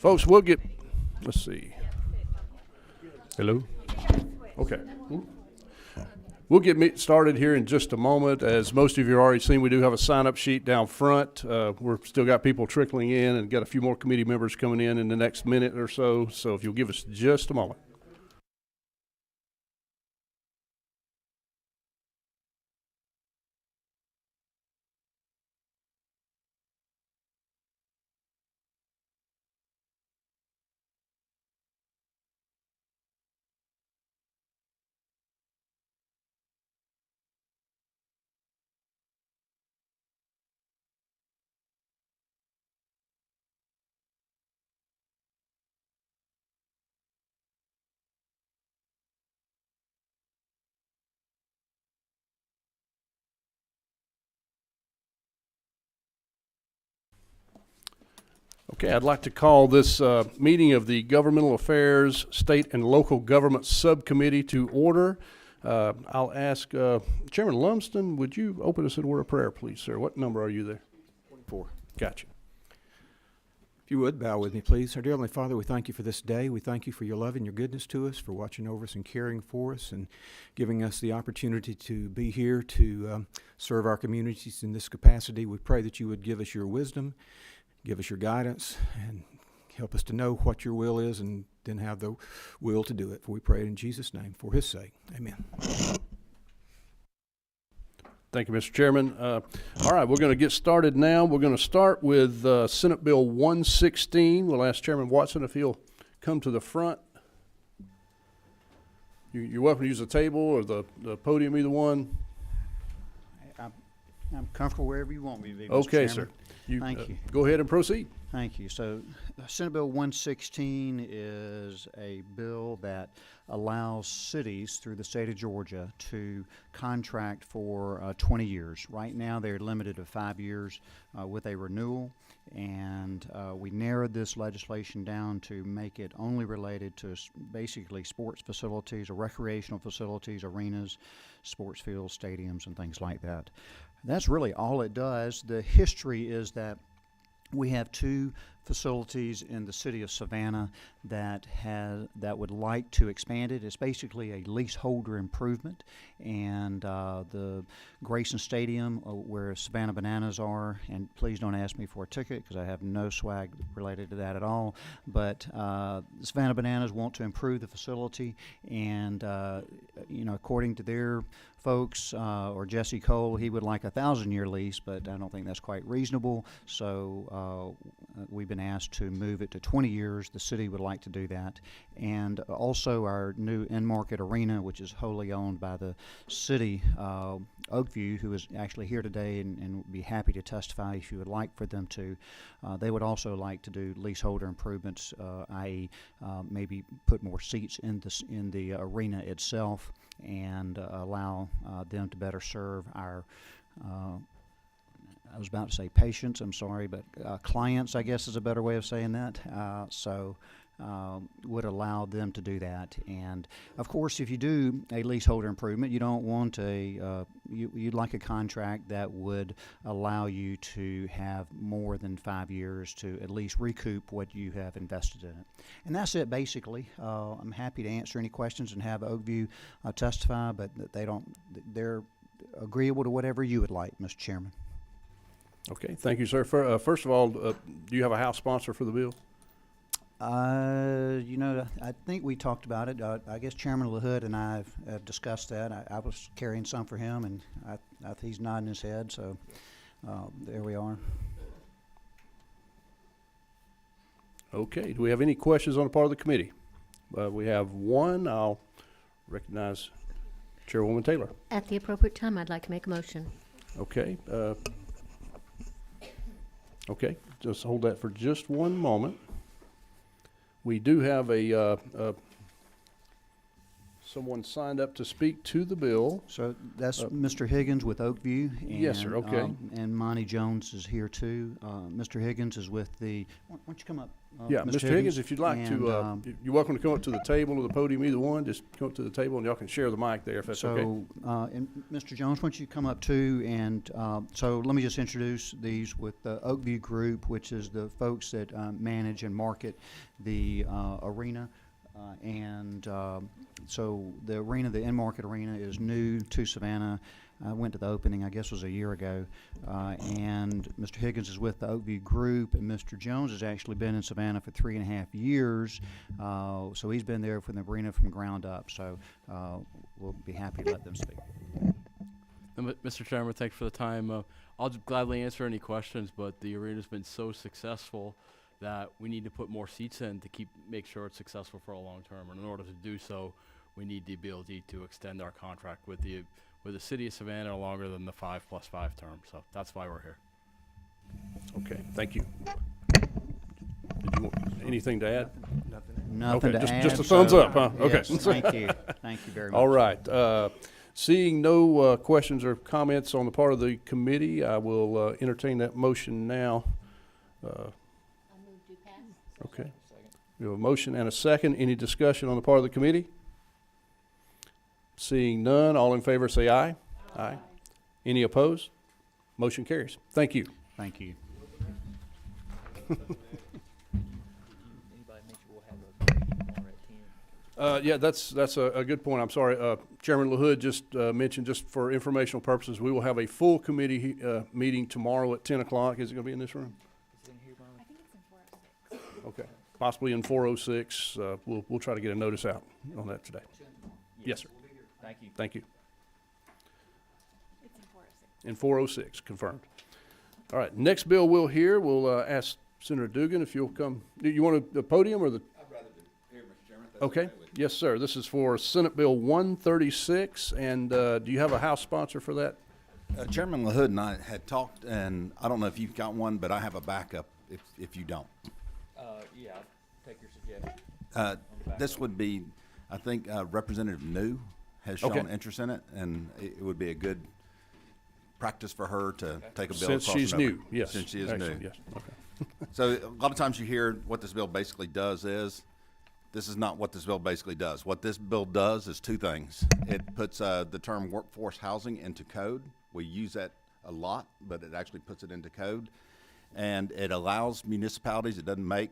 Folks, we'll get, let's see. Hello? Okay. We'll get started here in just a moment. As most of you have already seen, we do have a sign-up sheet down front. We've still got people trickling in and got a few more committee members coming in the next minute or so. So if you'll give us just a moment. Okay, I'd like to call this meeting of the Governmental Affairs, State and Local Government Subcommittee to order. I'll ask Chairman Lumsden, would you open us in a word of prayer, please, sir? What number are you there? 24. Gotcha. If you would, bow with me, please. Our dear Heavenly Father, we thank you for this day. We thank you for your love and your goodness to us, for watching over us and caring for us and giving us the opportunity to be here to serve our communities in this capacity. We pray that you would give us your wisdom, give us your guidance, and help us to know what your will is and then have the will to do it. For we pray it in Jesus' name, for his sake. Amen. Thank you, Mr. Chairman. All right, we're going to get started now. We're going to start with Senate Bill 116. We'll ask Chairman Watson if he'll come to the front. You're welcome to use the table or the podium, either one. I'm comfortable wherever you want me to be, Mr. Okay, Chairman. sir. Thank you. Go ahead and proceed. Thank you. So Senate Bill 116 is a bill that allows cities through the state of Georgia to contract for 20 years. Right now they're limited to 5 years with a renewal, and we narrowed this legislation down to make it only related to basically sports facilities or recreational facilities, arenas, sports fields, stadiums, and things like that. That's really all it does. The history is that we have two facilities in the city of Savannah that would like to expand it. It's basically a leaseholder improvement, and the Grayson Stadium, where Savannah Bananas are, and please don't ask me for a ticket because I have no swag related to that at all, but Savannah Bananas want to improve the facility, and according to their folks, or Jesse Cole, he would like a 1,000-year lease, but I don't think that's quite reasonable. So we've been asked to move it to 20 years. The city would like to do that. And also our new in-market arena, which is wholly owned by the city, Oakview, who is actually here today and would be happy to testify if you would like for them to. They would also like to do leaseholder improvements, i.e. Maybe put more seats in the arena itself, and allow them to better serve our, I was about to say patients, I'm sorry, but clients, I guess is a better way of saying that. Would allow them to do that. And of course, if you do a leaseholder improvement, you don't want you'd like a contract that would allow you to have more than 5 years to at least recoup what you have invested in it. And that's it, basically. I'm happy to answer any questions and have Oakview testify, but they're agreeable to whatever you would like, Mr. Chairman. Okay, thank you, sir. First of all, do you have a House sponsor for the bill? I think we talked about it. I guess Chairman LaHood and I have discussed that. I was carrying some for him, and he's nodding his head, so there we are. Okay, do we have any questions on the part of the committee? We have one. I'll recognize Chairwoman Taylor. At the appropriate time, I'd like to make a motion. Okay. Okay, just hold that for just one moment. We do have a someone signed up to speak to the bill. So that's Mr. Higgins with Oakview. Yes, sir, and, okay. And Monty Jones is here too. Mr. Higgins is with the, why don't you come up? Yeah, Mr. Higgins, if you'd like And, to, you're welcome to come up to the table or the podium, either one. Just come up to the table and y'all can share the mic there if that's okay. So, and Mr. Jones, why don't you come up too? And so let me just introduce these with the Oakview Group, which is the folks that manage and market the arena. So the arena, the in-market arena, is new to Savannah. I went to the opening, I guess it was a year ago. And Mr. Higgins is with the Oakview Group, and Mr. Jones has actually been in Savannah for 3.5 years. So he's been there for the arena from ground up. So we'll be happy to let them speak. Mr. Chairman, thanks for the time. I'll gladly answer any questions, but the arena's been so successful that we need to put more seats in to make sure it's successful for a long term. And in order to do so, we need the ability to extend our contract with the city of Savannah longer than the 5+5 term. So that's why we're here. Okay, thank you. Did you want anything to add? Nothing Okay, to add. just a thumbs up, huh? Okay. Yes, thank you. Thank you very much. All right. Seeing no questions or comments on the part of the committee, I will entertain that motion now. Okay. We have a motion and a second. Any discussion on the part of the committee? Seeing none, all in favor say aye. Aye. Any opposed? Motion carries. Thank you. Thank you. Yeah, that's a good point. I'm sorry. Chairman LaHood just mentioned, just for informational purposes, we will have a full committee meeting tomorrow at 10 o'clock. Is it going to be in this room? I think it's in 406. Okay. Possibly in 406. We'll try to get a notice out on that today. Yes, sir. Thank you. Thank you. It's in 406. In 406, confirmed. All right, next bill we'll hear, we'll ask Senator Dugan if you'll come. Do you want the podium or the? I'd rather do here, Mr. Chairman. If that's Okay. with you. Yes, sir. This is for Senate Bill 136, and do you have a House sponsor for that? Chairman LaHood and I had talked, and I don't know if you've got one, but I have a backup if you don't. Yeah, I'll take your suggestion. This would be, I think, Representative New has shown Okay. interest in it, and it would be a good practice for her to take a bill Since across she's and over. new, yes. Since she is Excellent, new. yes, okay. So a lot of times you hear what this bill basically does is, this is not what this bill basically does. What this bill does is two things. It puts the term workforce housing into code. We use that a lot, but it actually puts it into code. And it allows municipalities, it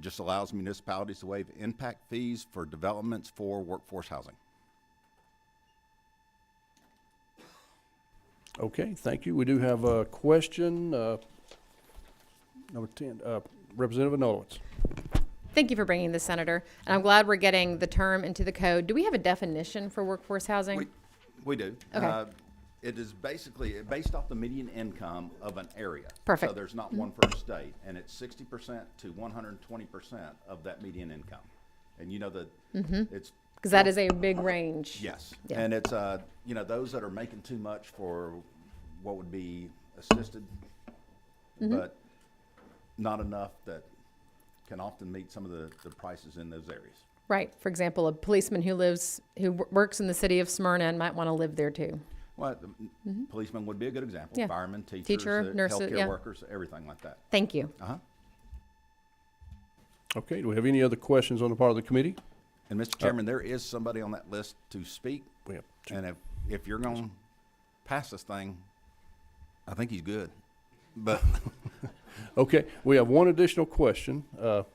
just allows municipalities to waive impact fees for developments for workforce housing. Okay, thank you. We do have a question, number 10, Representative Anulowicz. Thank you for bringing this, Senator. And I'm glad we're getting the term into the code. Do we have a definition for workforce housing? We do. Okay. It is basically based off the median income of an area. Perfect. So there's not one per state, and it's 60% to 120% of that median income. And you know that it's. Because that is a big range. Yes, Yeah. and it's, those that are making too much for what would be assisted, but not enough that can often meet some of the prices in those areas. Right. For example, a policeman who works in the city of Smyrna and might want to live there too. Well, policemen would be a good example. Yeah. Firemen, teachers, Teacher, nurses, healthcare yeah. workers, everything like that. Thank you. Okay, do we have any other questions on the part of the committee? And Mr. Chairman, there is somebody on that list to speak, We have two. and if you're going to pass this thing, I think he's good. But Okay, we have one additional question. Mr.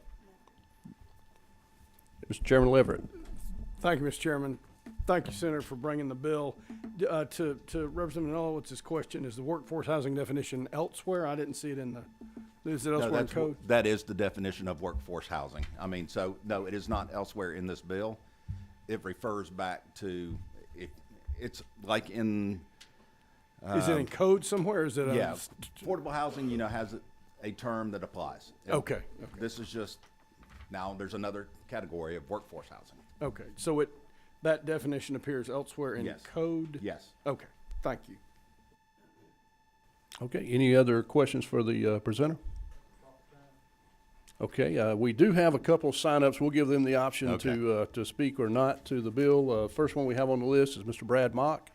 Chairman Leverett. Thank you, Mr. Chairman. Thank you, Senator, for bringing the bill. To Representative Nulowitz's question, is the workforce housing definition elsewhere? I didn't see it in is it no, elsewhere in code? that is the definition of workforce housing. I mean, so, no, it is not elsewhere in this bill. It refers back to, it's like in. Is it in code somewhere? Is it a? Yeah, affordable housing, has a term that applies. Okay, This is just, now there's another category of workforce housing. okay. So that definition appears elsewhere in Yes. code? Yes. Okay, thank you. Okay, any other questions for the presenter? Okay, we do have a couple of signups. We'll give them the option Okay. to speak or not to the bill. First one we have on the list is Mr. Brad Mock.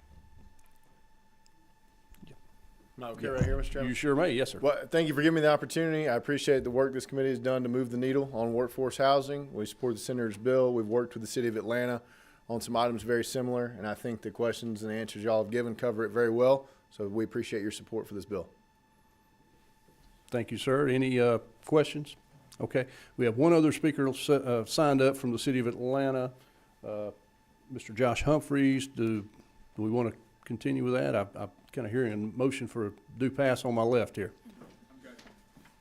Am I okay right here, Mr. Chairman? You sure may, yes, sir. Well, thank you for giving me the opportunity. I appreciate the work this committee has done to move the needle on workforce housing. We support the senator's bill. We've worked with the city of Atlanta on some items very similar, and I think the questions and answers y'all have given cover it very well. So we appreciate your support for this bill. Thank you, sir. Any questions? Okay, we have one other speaker signed up from the city of Atlanta, Mr. Josh Humphreys. Do we want to continue with that? I'm kind of hearing a motion for a due pass on my left here.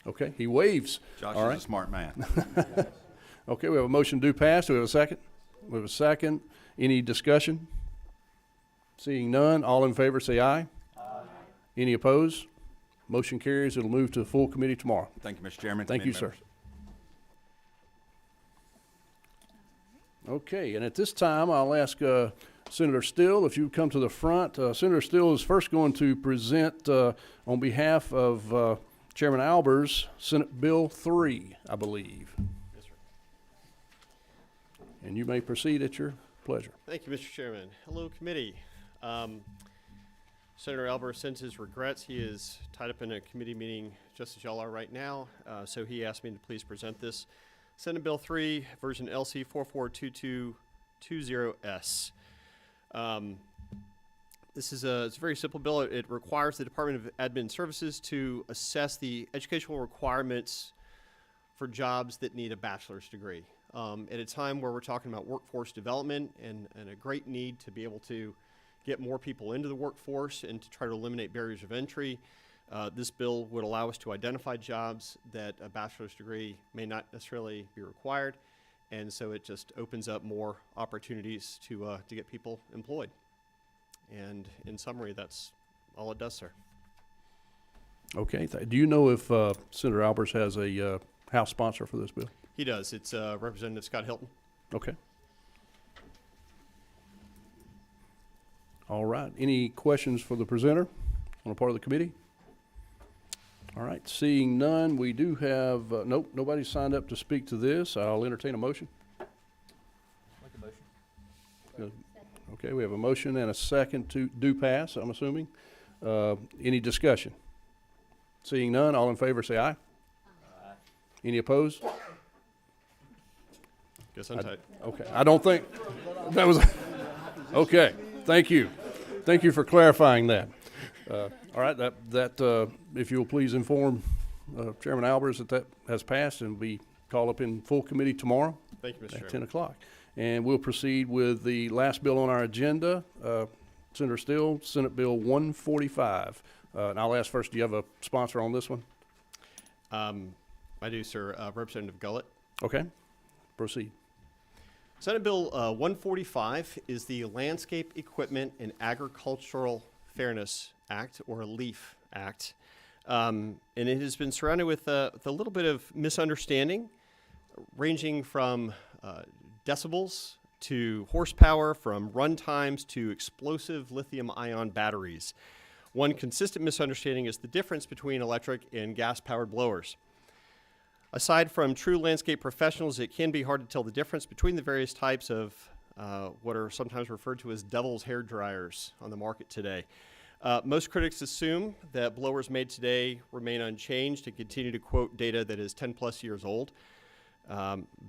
Okay, he waves. Josh All is right. a smart man. Okay, we have a motion due pass. Do we have a second? We have a second. Any discussion? Seeing none, all in favor say aye. Aye. Any opposed? Motion carries. It'll move to the full committee tomorrow. Thank you, Mr. Chairman. Thank you, Committee sir. members. Okay, and at this time, I'll ask Senator Still if you would come to the front. Senator Still is first going to present on behalf of Chairman Albers, Senate Bill 3, I believe. Yes, sir. And you may proceed at your pleasure. Thank you, Mr. Chairman. Hello, committee. Senator Albers sends his regrets. He is tied up in a committee meeting just as y'all are right now, so he asked me to please present this. Senate Bill 3, version LC 442220S. This is it's a very simple bill. It requires the Department of Admin Services to assess the educational requirements for jobs that need a bachelor's degree. At a time where we're talking about workforce development and a great need to be able to get more people into the workforce and to try to eliminate barriers of entry, this bill would allow us to identify jobs that a bachelor's degree may not necessarily be required, and so it just opens up more opportunities to get people employed. And in summary, that's all it does, sir. Okay, do you know if Senator Albers has a House sponsor for this bill? He does. It's Representative Scott Hilton. Okay. All right, any questions for the presenter on the part of the committee? All right, seeing none, we do have, nope, nobody signed up to speak to this. I'll entertain a motion. Make a motion. Okay, we have a motion and a second to do pass, I'm assuming. Any discussion? Seeing none, all in favor say aye. Aye. Any opposed? Guess I'm tight. Okay, I don't think, that was, okay, thank you. Thank you for clarifying that. All right, that if you'll please inform Chairman Albers that has passed and will be called up in full committee tomorrow Thank you, Mr. at Chairman. 10 o'clock. And we'll proceed with the last bill on our agenda, Senator Still, Senate Bill 145. And I'll ask first, do you have a sponsor on this one? I do, sir. Representative Gullett. Okay, proceed. Senate Bill 145 is the Landscape Equipment and Agricultural Fairness Act, or LEAF Act. And it has been surrounded with a little bit of misunderstanding, ranging from decibels to horsepower, from run times to explosive lithium-ion batteries. One consistent misunderstanding is the difference between electric and gas-powered blowers. Aside from true landscape professionals, it can be hard to tell the difference between the various types of what are sometimes referred to as devil's hair dryers on the market today. Most critics assume that blowers made today remain unchanged and continue to quote data that is 10 plus years old.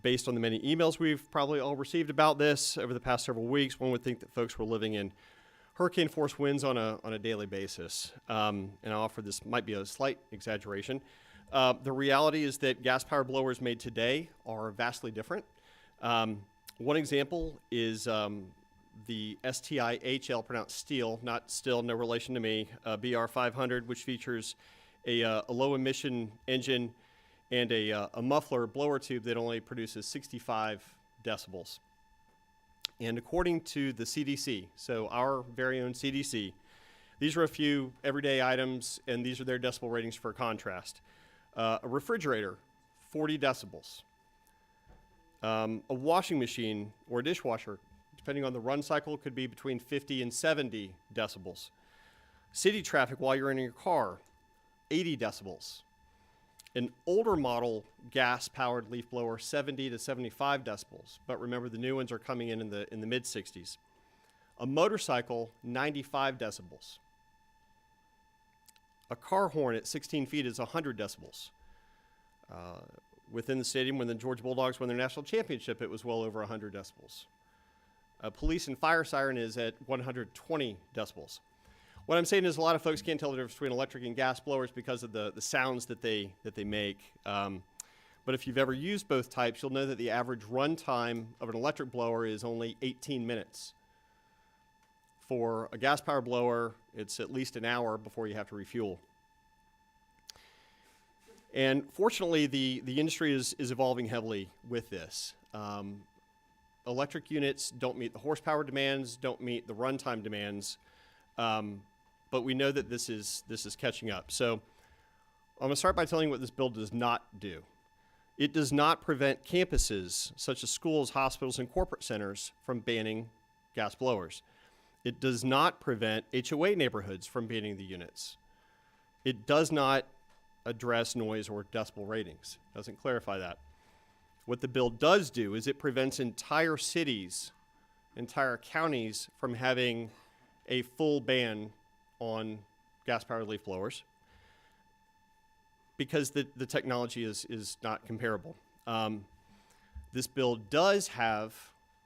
Based on the many emails we've probably all received about this over the past several weeks, one would think that folks were living in hurricane force winds on a daily basis. And I'll offer this might be a slight exaggeration. The reality is that gas-powered blowers made today are vastly different. One example is the STI-HL, pronounced steel, not still, no relation to me, BR500, which features a low-emission engine and a muffler blower tube that only produces 65 decibels. And according to the CDC, so our very own CDC, these are a few everyday items, and these are their decibel ratings for contrast. A refrigerator, 40 decibels. A washing machine or a dishwasher, depending on the run cycle, could be between 50 and 70 decibels. City traffic while you're in your car, 80 decibels. An older model gas-powered leaf blower, 70 to 75 decibels, but remember the new ones are coming in the mid-60s. A motorcycle, 95 decibels. A car horn at 16 feet is 100 decibels. Within the stadium, when the Georgia Bulldogs won their national championship, it was well over 100 decibels. A police and fire siren is at 120 decibels. What I'm saying is a lot of folks can't tell the difference between electric and gas blowers because of the sounds that they make. But if you've ever used both types, you'll know that the average run time of an electric blower is only 18 minutes. For a gas power blower, it's at least an hour before you have to refuel. And fortunately, the industry is evolving heavily with this. Electric units don't meet the horsepower demands, don't meet the runtime demands, but we know that this is catching up. So I'm going to start by telling you what this bill does not do. It does not prevent campuses, such as schools, hospitals, and corporate centers, from banning gas blowers. It does not prevent HOA neighborhoods from banning the units. It does not address noise or decibel ratings. It doesn't clarify that. What the bill does do is it prevents entire cities, entire counties from having a full ban on gas-powered leaf blowers because the technology is not comparable. This bill does have,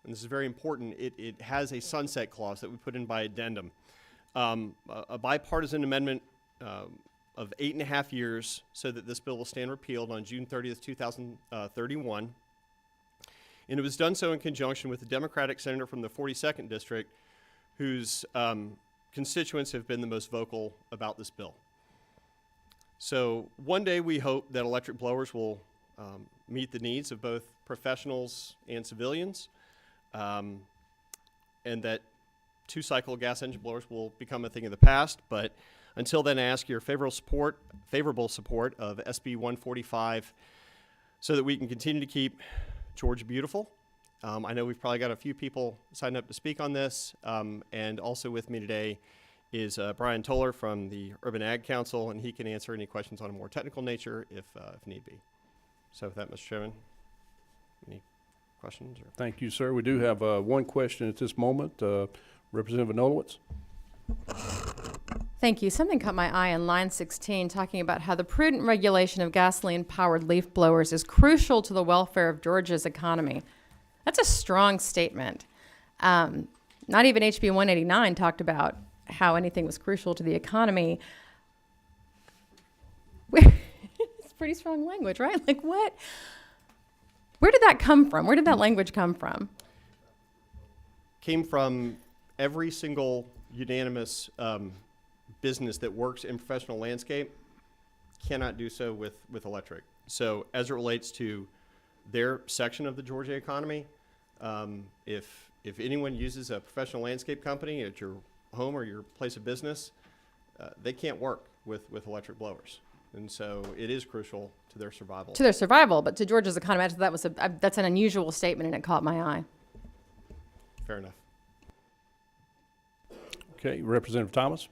and this is very important, it has a sunset clause that we put in by addendum. A bipartisan amendment of 8.5 years so that this bill will stand repealed on June 30th, 2031. And it was done so in conjunction with the Democratic senator from the 42nd District, whose constituents have been the most vocal about this bill. So one day we hope that electric blowers will meet the needs of both professionals and civilians, and that two-cycle gas engine blowers will become a thing of the past. But until then, I ask your favorable support of SB 145 so that we can continue to keep Georgia beautiful. I know we've probably got a few people signed up to speak on this, and also with me today is Brian Toller from the Urban Ag Council, and he can answer any questions on a more technical nature if need be. So with that, Mr. Chairman, any questions? Or? Thank you, sir. We do have one question at this moment. Representative Nolowitz. Thank you. Something caught my eye in line 16, talking about how the prudent regulation of gasoline-powered leaf blowers is crucial to the welfare of Georgia's economy. That's a strong statement. Not even HB 189 talked about how anything was crucial to the economy. It's pretty strong language, right? Like what? Where did that come from? Where did that language come from? Came from every single unanimous business that works in professional landscape cannot do so with electric. So as it relates to their section of the Georgia economy, if anyone uses a professional landscape company at your home or your place of business, they can't work with electric blowers. And so it is crucial to their survival. To their survival, but to Georgia's economy, that's an unusual statement, and it caught my eye. Fair enough. Okay, Representative Thomas.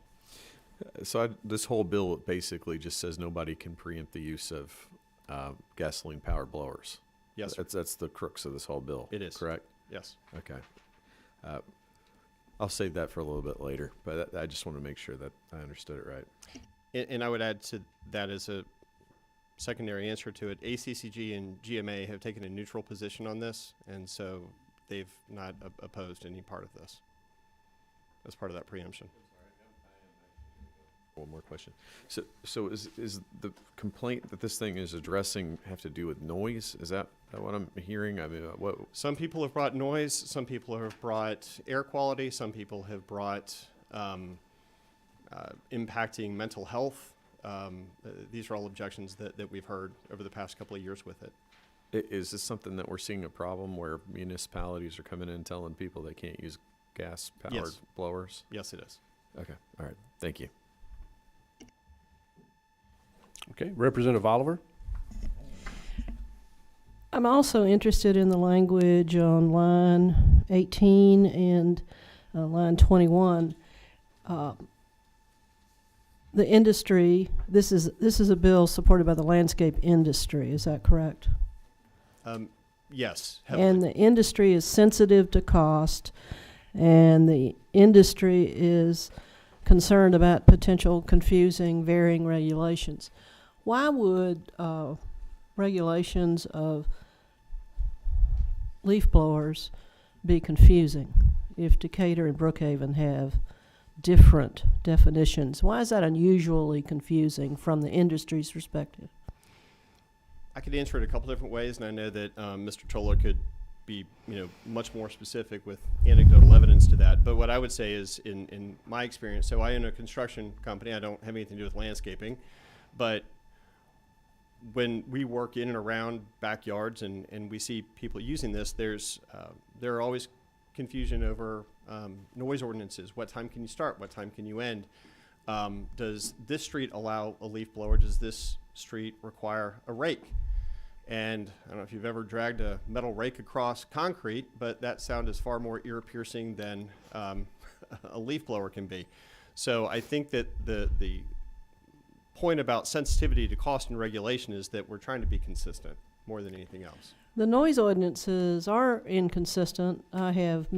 So this whole bill basically just says nobody can preempt the use of gasoline-powered blowers. Yes, sir. That's the crux of this whole bill. It is. Correct? Yes. Okay. I'll save that for a little bit later, but I just want to make sure that I understood it right. And I would add to that as a secondary answer to it, ACCG and GMA have taken a neutral position on this, and so they've not opposed any part of this as part of that preemption. One more question. So is the complaint that this thing is addressing have to do with noise? Is that what I'm hearing? I mean, what? Some people have brought noise. Some people have brought air quality. Some people have brought impacting mental health. These are all objections that we've heard over the past couple of years with it. Is this something that we're seeing a problem where municipalities are coming in and telling people they can't use gas-powered blowers? Yes, it is. Okay. All right. Thank you. Okay, Representative Oliver. I'm also interested in the language on line 18 and line 21. the industry, this is a bill supported by the landscape industry, is that correct? Yes, heavily. And the industry is sensitive to cost, and the industry is concerned about potential confusing, varying regulations. Why would regulations of leaf blowers be confusing if Decatur and Brookhaven have different definitions? Why is that unusually confusing from the industry's perspective? I could answer it a couple different ways, and I know that Mr. Toller could be, much more specific with anecdotal evidence to that. But what I would say is, in my experience, so I own a construction company. I don't have anything to do with landscaping, but when we work in and around backyards and we see people using this, there are always confusion over noise ordinances. What time can you start? What time can you end? Does this street allow a leaf blower? Does this street require a rake? And I don't know if you've ever dragged a metal rake across concrete, but that sound is far more ear-piercing than a leaf blower can be. So I think that the point about sensitivity to cost and regulation is that we're trying to be consistent more than anything else. The noise ordinances are inconsistent. I have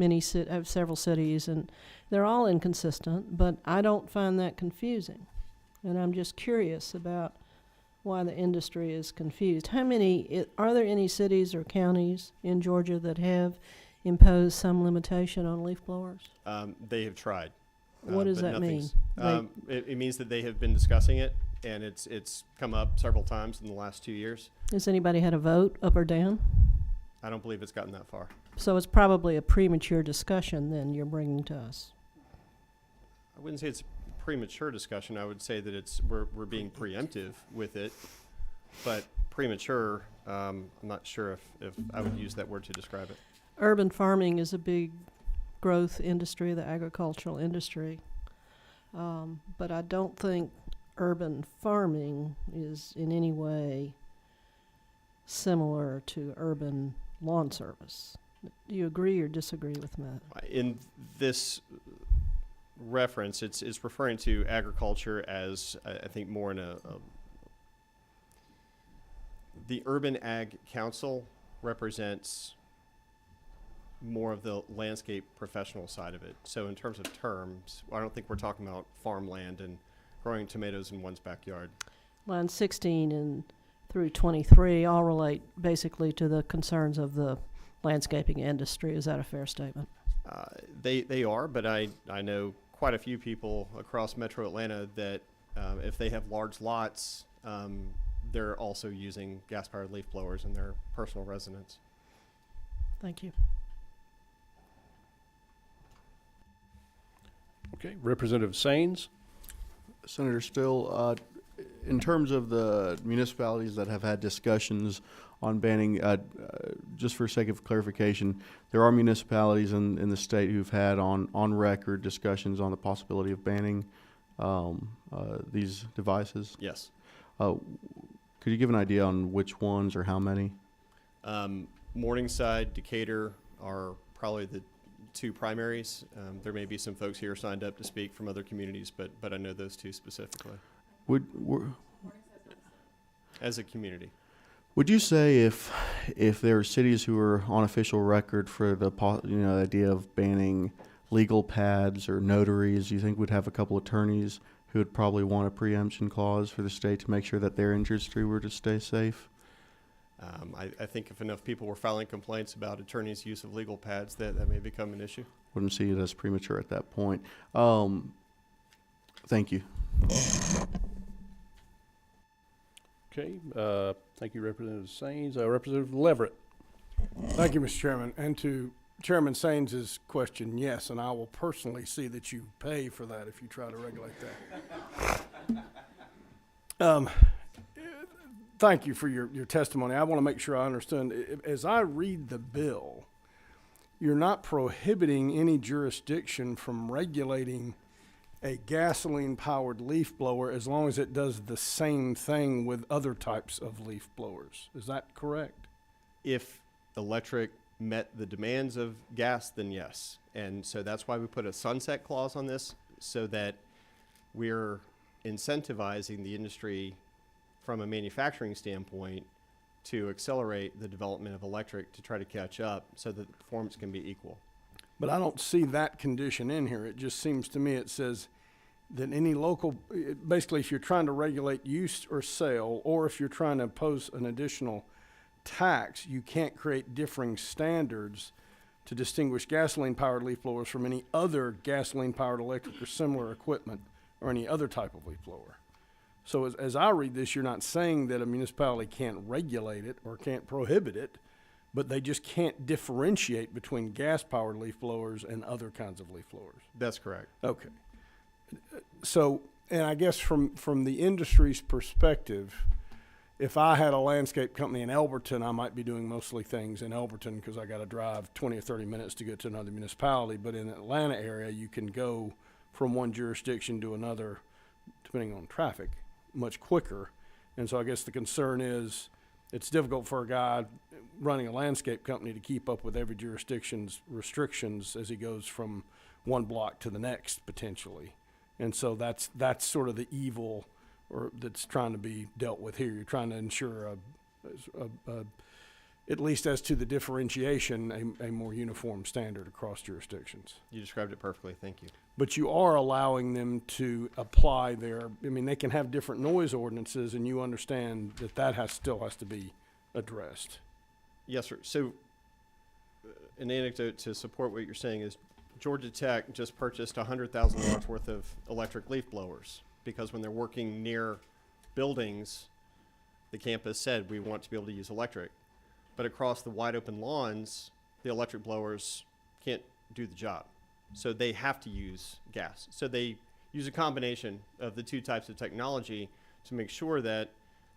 several cities, and they're all inconsistent, but I don't find that confusing. And I'm just curious about why the industry is confused. Are there any cities or counties in Georgia that have imposed some limitation on leaf blowers? They have tried. What does but that mean? It means that they have been discussing it, and it's come up several times in the last 2 years. Has anybody had a vote up or down? I don't believe it's gotten that far. So it's probably a premature discussion then you're bringing to us. I wouldn't say it's a premature discussion. I would say that we're being preemptive with it, but premature, I'm not sure if I would use that word to describe it. Urban farming is a big growth industry, the agricultural industry. But I don't think urban farming is in any way similar to urban lawn service. Do you agree or disagree with that? In this reference, it's referring to agriculture as, I think, more in the Urban Ag Council represents more of the landscape professional side of it. So in terms of terms, I don't think we're talking about farmland and growing tomatoes in one's backyard. Line 16 and through 23 all relate basically to the concerns of the landscaping industry. Is that a fair statement? They are, but I know quite a few people across Metro Atlanta that if they have large lots, they're also using gas-powered leaf blowers in their personal residence. Thank you. Okay, Representative Saines. Senator Still, in terms of the municipalities that have had discussions on banning, just for sake of clarification, there are municipalities in the state who've had on record discussions on the possibility of banning these devices? Yes. Could you give an idea on which ones or how many? Morningside, Decatur are probably the two primaries. There may be some folks here signed up to speak from other communities, but I know those two specifically. As a community. Would you say if there are cities who are on official record for the idea of banning legal pads or notaries, you think we'd have a couple attorneys who would probably want a preemption clause for the state to make sure that their industry were to stay safe? I think if enough people were filing complaints about attorneys' use of legal pads, that may become an issue. Wouldn't see it as premature at that point. Thank you. Okay, thank you, Representative Saines. Representative Leverett. Thank you, Mr. Chairman. And to Chairman Saines's question, yes, and I will personally see that you pay for that if you try to regulate that. Thank you for your testimony. I want to make sure I understand. As I read the bill, you're not prohibiting any jurisdiction from regulating a gasoline-powered leaf blower as long as it does the same thing with other types of leaf blowers. Is that correct? If electric met the demands of gas, then yes. And so that's why we put a sunset clause on this, so that we're incentivizing the industry from a manufacturing standpoint to accelerate the development of electric to try to catch up so that the performance can be equal. But I don't see that condition in here. It just seems to me it says that any local, basically if you're trying to regulate use or sale, or if you're trying to impose an additional tax, you can't create differing standards to distinguish gasoline-powered leaf blowers from any other gasoline-powered electric or similar equipment or any other type of leaf blower. So as I read this, you're not saying that a municipality can't regulate it or can't prohibit it, but they just can't differentiate between gas-powered leaf blowers and other kinds of leaf blowers. That's correct. Okay. So, and I guess from the industry's perspective, if I had a landscape company in Elberton, I might be doing mostly things in Elberton because I got to drive 20 or 30 minutes to get to another municipality. But in the Atlanta area, you can go from one jurisdiction to another, depending on traffic, much quicker. And so I guess the concern is it's difficult for a guy running a landscape company to keep up with every jurisdiction's restrictions as he goes from one block to the next potentially. And so that's sort of the evil or that's trying to be dealt with here. You're trying to ensure at least as to the differentiation, a more uniform standard across jurisdictions. You described it perfectly. Thank you. But you are allowing them to apply they can have different noise ordinances, and you understand that still has to be addressed. Yes, sir. So an anecdote to support what you're saying is Georgia Tech just purchased $100,000 worth of electric leaf blowers because when they're working near buildings, the campus said we want to be able to use electric. But across the wide open lawns, the electric blowers can't do the job. So they have to use gas. So they use a combination of the two types of technology to make sure that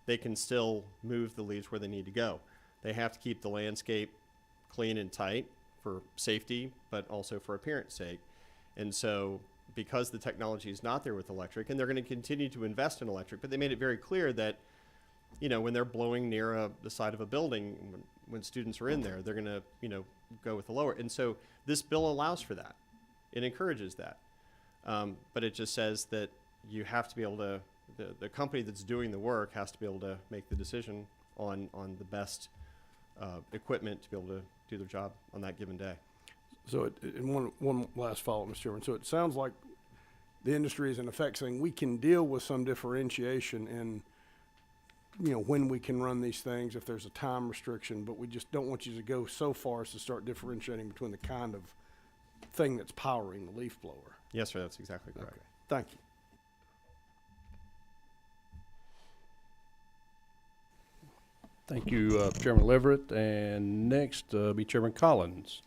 they can still move the leaves where they need to go. They have to keep the landscape clean and tight for safety, but also for appearance sake. And so because the technology is not there with electric, and they're going to continue to invest in electric, but they made it very clear that, you know, when they're blowing near the side of a building, when students are in there, they're going to, go with the lower. And so this bill allows for that. It encourages that. But it just says that you have to be able to, the company that's doing the work has to be able to make the decision on the best equipment to be able to do their job on that given day. So and one last follow-up, Mr. Chairman. So it sounds like the industry is in effect saying we can deal with some differentiation in, when we can run these things if there's a time restriction, but we just don't want you to go so far as to start differentiating between the kind of thing that's powering the leaf blower. Yes, sir, that's exactly correct. Okay. Thank you. Thank you, Chairman Leverett. And next, be Chairman Collins.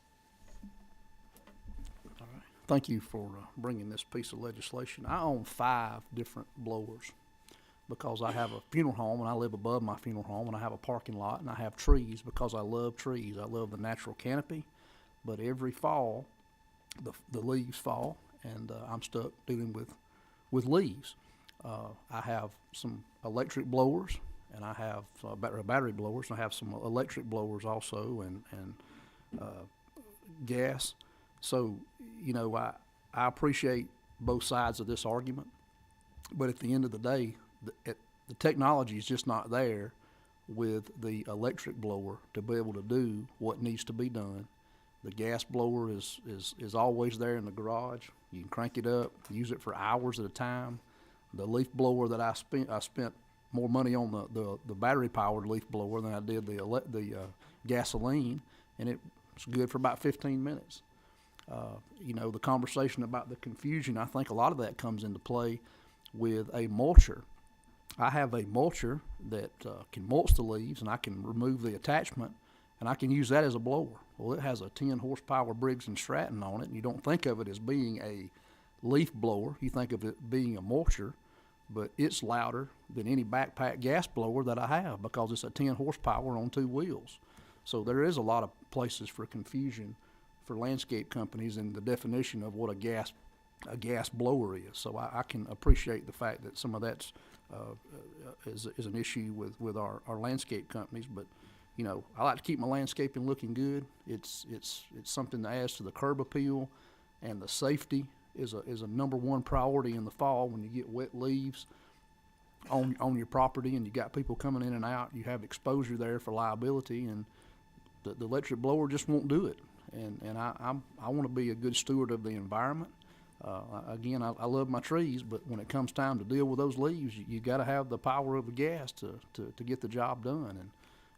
Thank you for bringing this piece of legislation. I own 5 different blowers because I have a funeral home and I live above my funeral home, and I have a parking lot, and I have trees because I love trees. I love the natural canopy, but every fall the leaves fall, and I'm stuck dealing with leaves. I have some electric blowers, and I have battery blowers, and I have some electric blowers also, and gas. So, I appreciate both sides of this argument, but at the end of the day, the technology is just not there with the electric blower to be able to do what needs to be done. The gas blower is always there in the garage. You can crank it up, use it for hours at a time. The leaf blower that I spent more money on the battery-powered leaf blower than I did the gasoline, and it's good for about 15 minutes. The conversation about the confusion, I think a lot of that comes into play with a mulcher. I have a mulcher that can mulch the leaves, and I can remove the attachment, and I can use that as a blower. Well, it has a 10 horsepower Briggs & Stratton on it, and you don't think of it as being a leaf blower. You think of it being a mulcher, but it's louder than any backpack gas blower that I have because it's a 10 horsepower on 2 wheels. So there is a lot of places for confusion for landscape companies in the definition of what a gas blower is. So I can appreciate the fact that some of that's is an issue with our landscape companies, but I like to keep my landscaping looking good. It's something that adds to the curb appeal and the safety is a number one priority in the fall when you get wet leaves on your property and you got people coming in and out. You have exposure there for liability, and the electric blower just won't do it. And I want to be a good steward of the environment. Again, I love my trees, but when it comes time to deal with those leaves, you got to have the power of the gas to get the job done.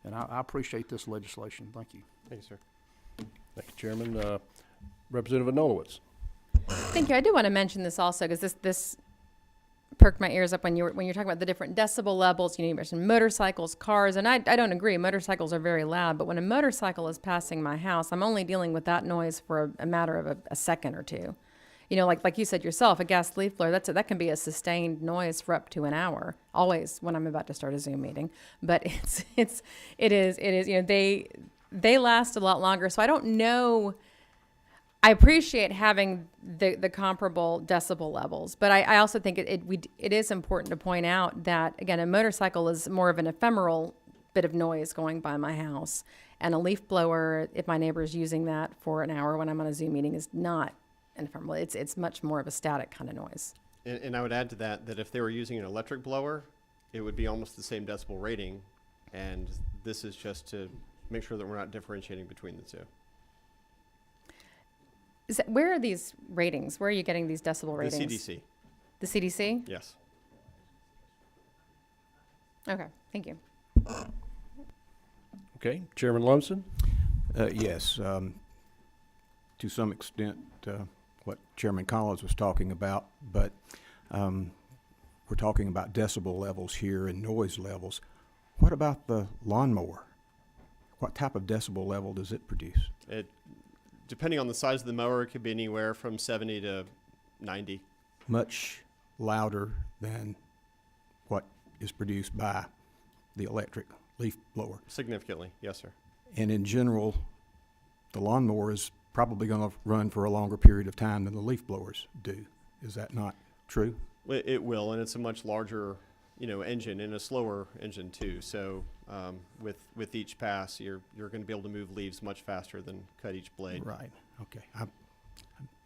And I appreciate this legislation. Thank you. Thank you, sir. Thank you, Chairman. Representative Nolowitz. Thank you. I do want to mention this also because this perked my ears up when you're talking about the different decibel levels. You mentioned motorcycles, cars, and I don't agree. Motorcycles are very loud, but when a motorcycle is passing my house, I'm only dealing with that noise for a matter of a second or two. Like you said yourself, a gas leaf blower, that can be a sustained noise for up to an hour. Always when I'm about to start a Zoom meeting, but it is. They last a lot longer. So I don't know. I appreciate having the comparable decibel levels, but I also think it is important to point out that, again, a motorcycle is more of an ephemeral bit of noise going by my house, and a leaf blower, if my neighbor is using that for an hour when I'm on a Zoom meeting, is not an ephemeral. It's much more of a static kind of noise. And I would add to that if they were using an electric blower, it would be almost the same decibel rating, and this is just to make sure that we're not differentiating between the two. Where are these ratings? Where are you getting these decibel ratings? The CDC. The CDC? Yes. Okay, thank you. Okay, Chairman Lumsden. Yes, to some extent, what Chairman Collins was talking about, but we're talking about decibel levels here and noise levels. What about the lawnmower? What type of decibel level does it produce? Depending on the size of the mower, it could be anywhere from 70 to 90. Much louder than what is produced by the electric leaf blower. Significantly, yes, sir. And in general, the lawnmower is probably going to run for a longer period of time than the leaf blowers do. Is that not true? It will, and it's a much larger, engine and a slower engine too. So with each pass, you're going to be able to move leaves much faster than cut each blade. Right. Okay. I'm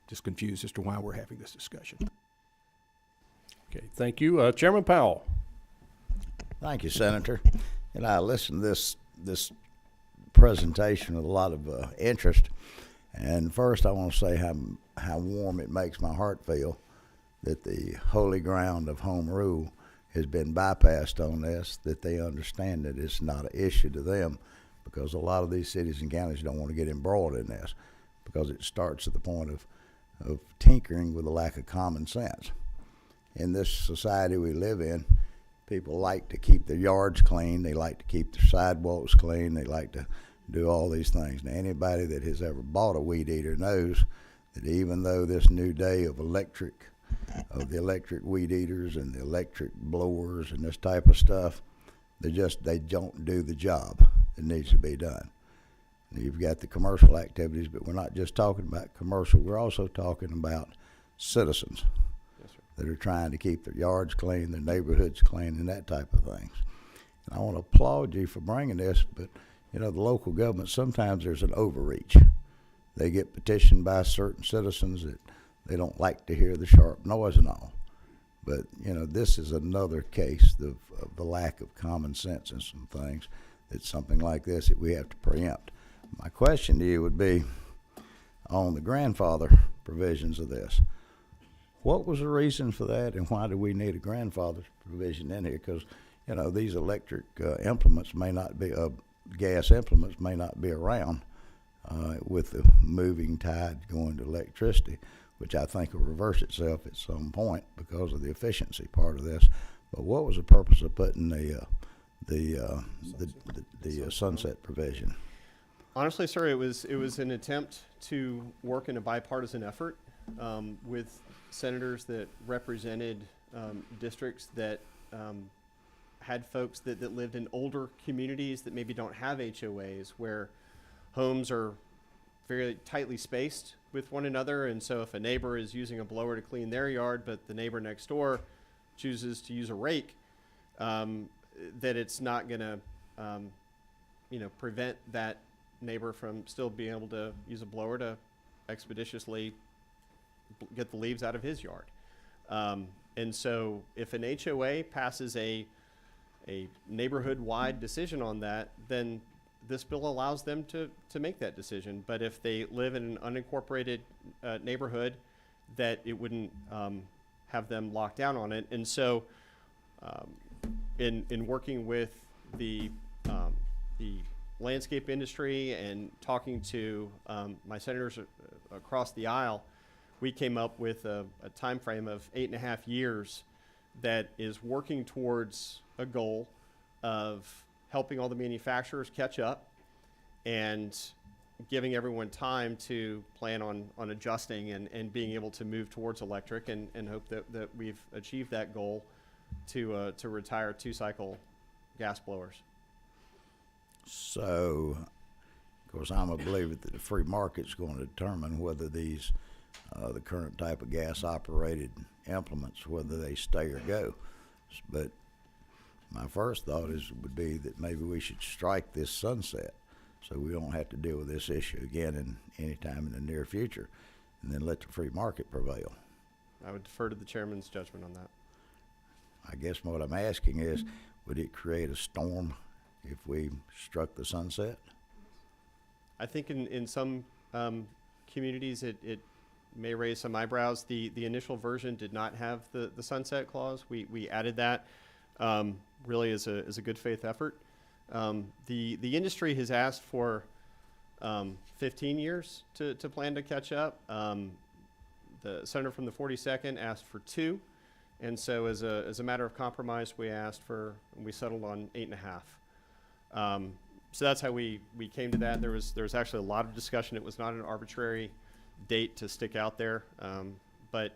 just confused as to why we're having this discussion. Okay, thank you. Chairman Powell. Thank you, Senator. And I listened to this presentation with a lot of interest. And first, I want to say how warm it makes my heart feel that the holy ground of home rule has been bypassed on this, that they understand that it's not an issue to them, because a lot of these cities and counties don't want to get embroiled in this, because it starts at the point of tinkering with a lack of common sense. In this society we live in, people like to keep their yards clean, they like to keep their sidewalks clean, they like to do all these things. Now, anybody that has ever bought a weed eater knows that even though this new day of the electric weed eaters and the electric blowers and this type of stuff, they don't do the job that needs to be done. And you've got the commercial activities, but we're not just talking about commercial, we're also talking about citizens that are trying to keep their yards clean, their neighborhoods clean, and that type of things. And I want to applaud you for bringing this, but the local government, sometimes there's an overreach. They get petitioned by certain citizens that they don't like to hear the sharp noise and all. But, this is another case of the lack of common sense in some things. It's something like this that we have to preempt. My question to you would be on the grandfather provisions of this. What was the reason for that, and why do we need a grandfather provision in here? Because, these electric implements may not be, gas implements may not be around with the moving tide going to electricity, which I think will reverse itself at some point because of the efficiency part of this. But what was the purpose of putting the sunset provision? Honestly, sir, it was an attempt to work in a bipartisan effort with senators that represented districts that had folks that lived in older communities that maybe don't have HOAs, where homes are very tightly spaced with one another. And so if a neighbor is using a blower to clean their yard, but the neighbor next door chooses to use a rake, that it's not going to prevent that neighbor from still being able to use a blower to expeditiously get the leaves out of his yard. And so if an HOA passes a neighborhood-wide decision on that, then this bill allows them to make that decision. But if they live in an unincorporated neighborhood, that it wouldn't have them locked down on it. And so in working with the landscape industry and talking to my senators across the aisle, we came up with a time frame of 8.5 years that is working towards a goal of helping all the manufacturers catch up and giving everyone time to plan on adjusting and being able to move towards electric, and hope that we've achieved that goal to retire 2-cycle gas blowers. So, of course, I'm a believer that the free market's going to determine whether these, the current type of gas-operated implements, whether they stay or go. But my first thought would be that maybe we should strike this sunset so we don't have to deal with this issue again in any time in the near future, and then let the free market prevail. I would defer to the chairman's judgment on that. I guess what I'm asking is, would it create a storm if we struck the sunset? I think in some communities it may raise some eyebrows. The initial version did not have the sunset clause. We added that really as a good faith effort. The industry has asked for 15 years to plan to catch up. The senator from the 42nd asked for 2, and so as a matter of compromise, we settled on 8.5. So that's how we came to that. There was actually a lot of discussion. It was not an arbitrary date to stick out there, but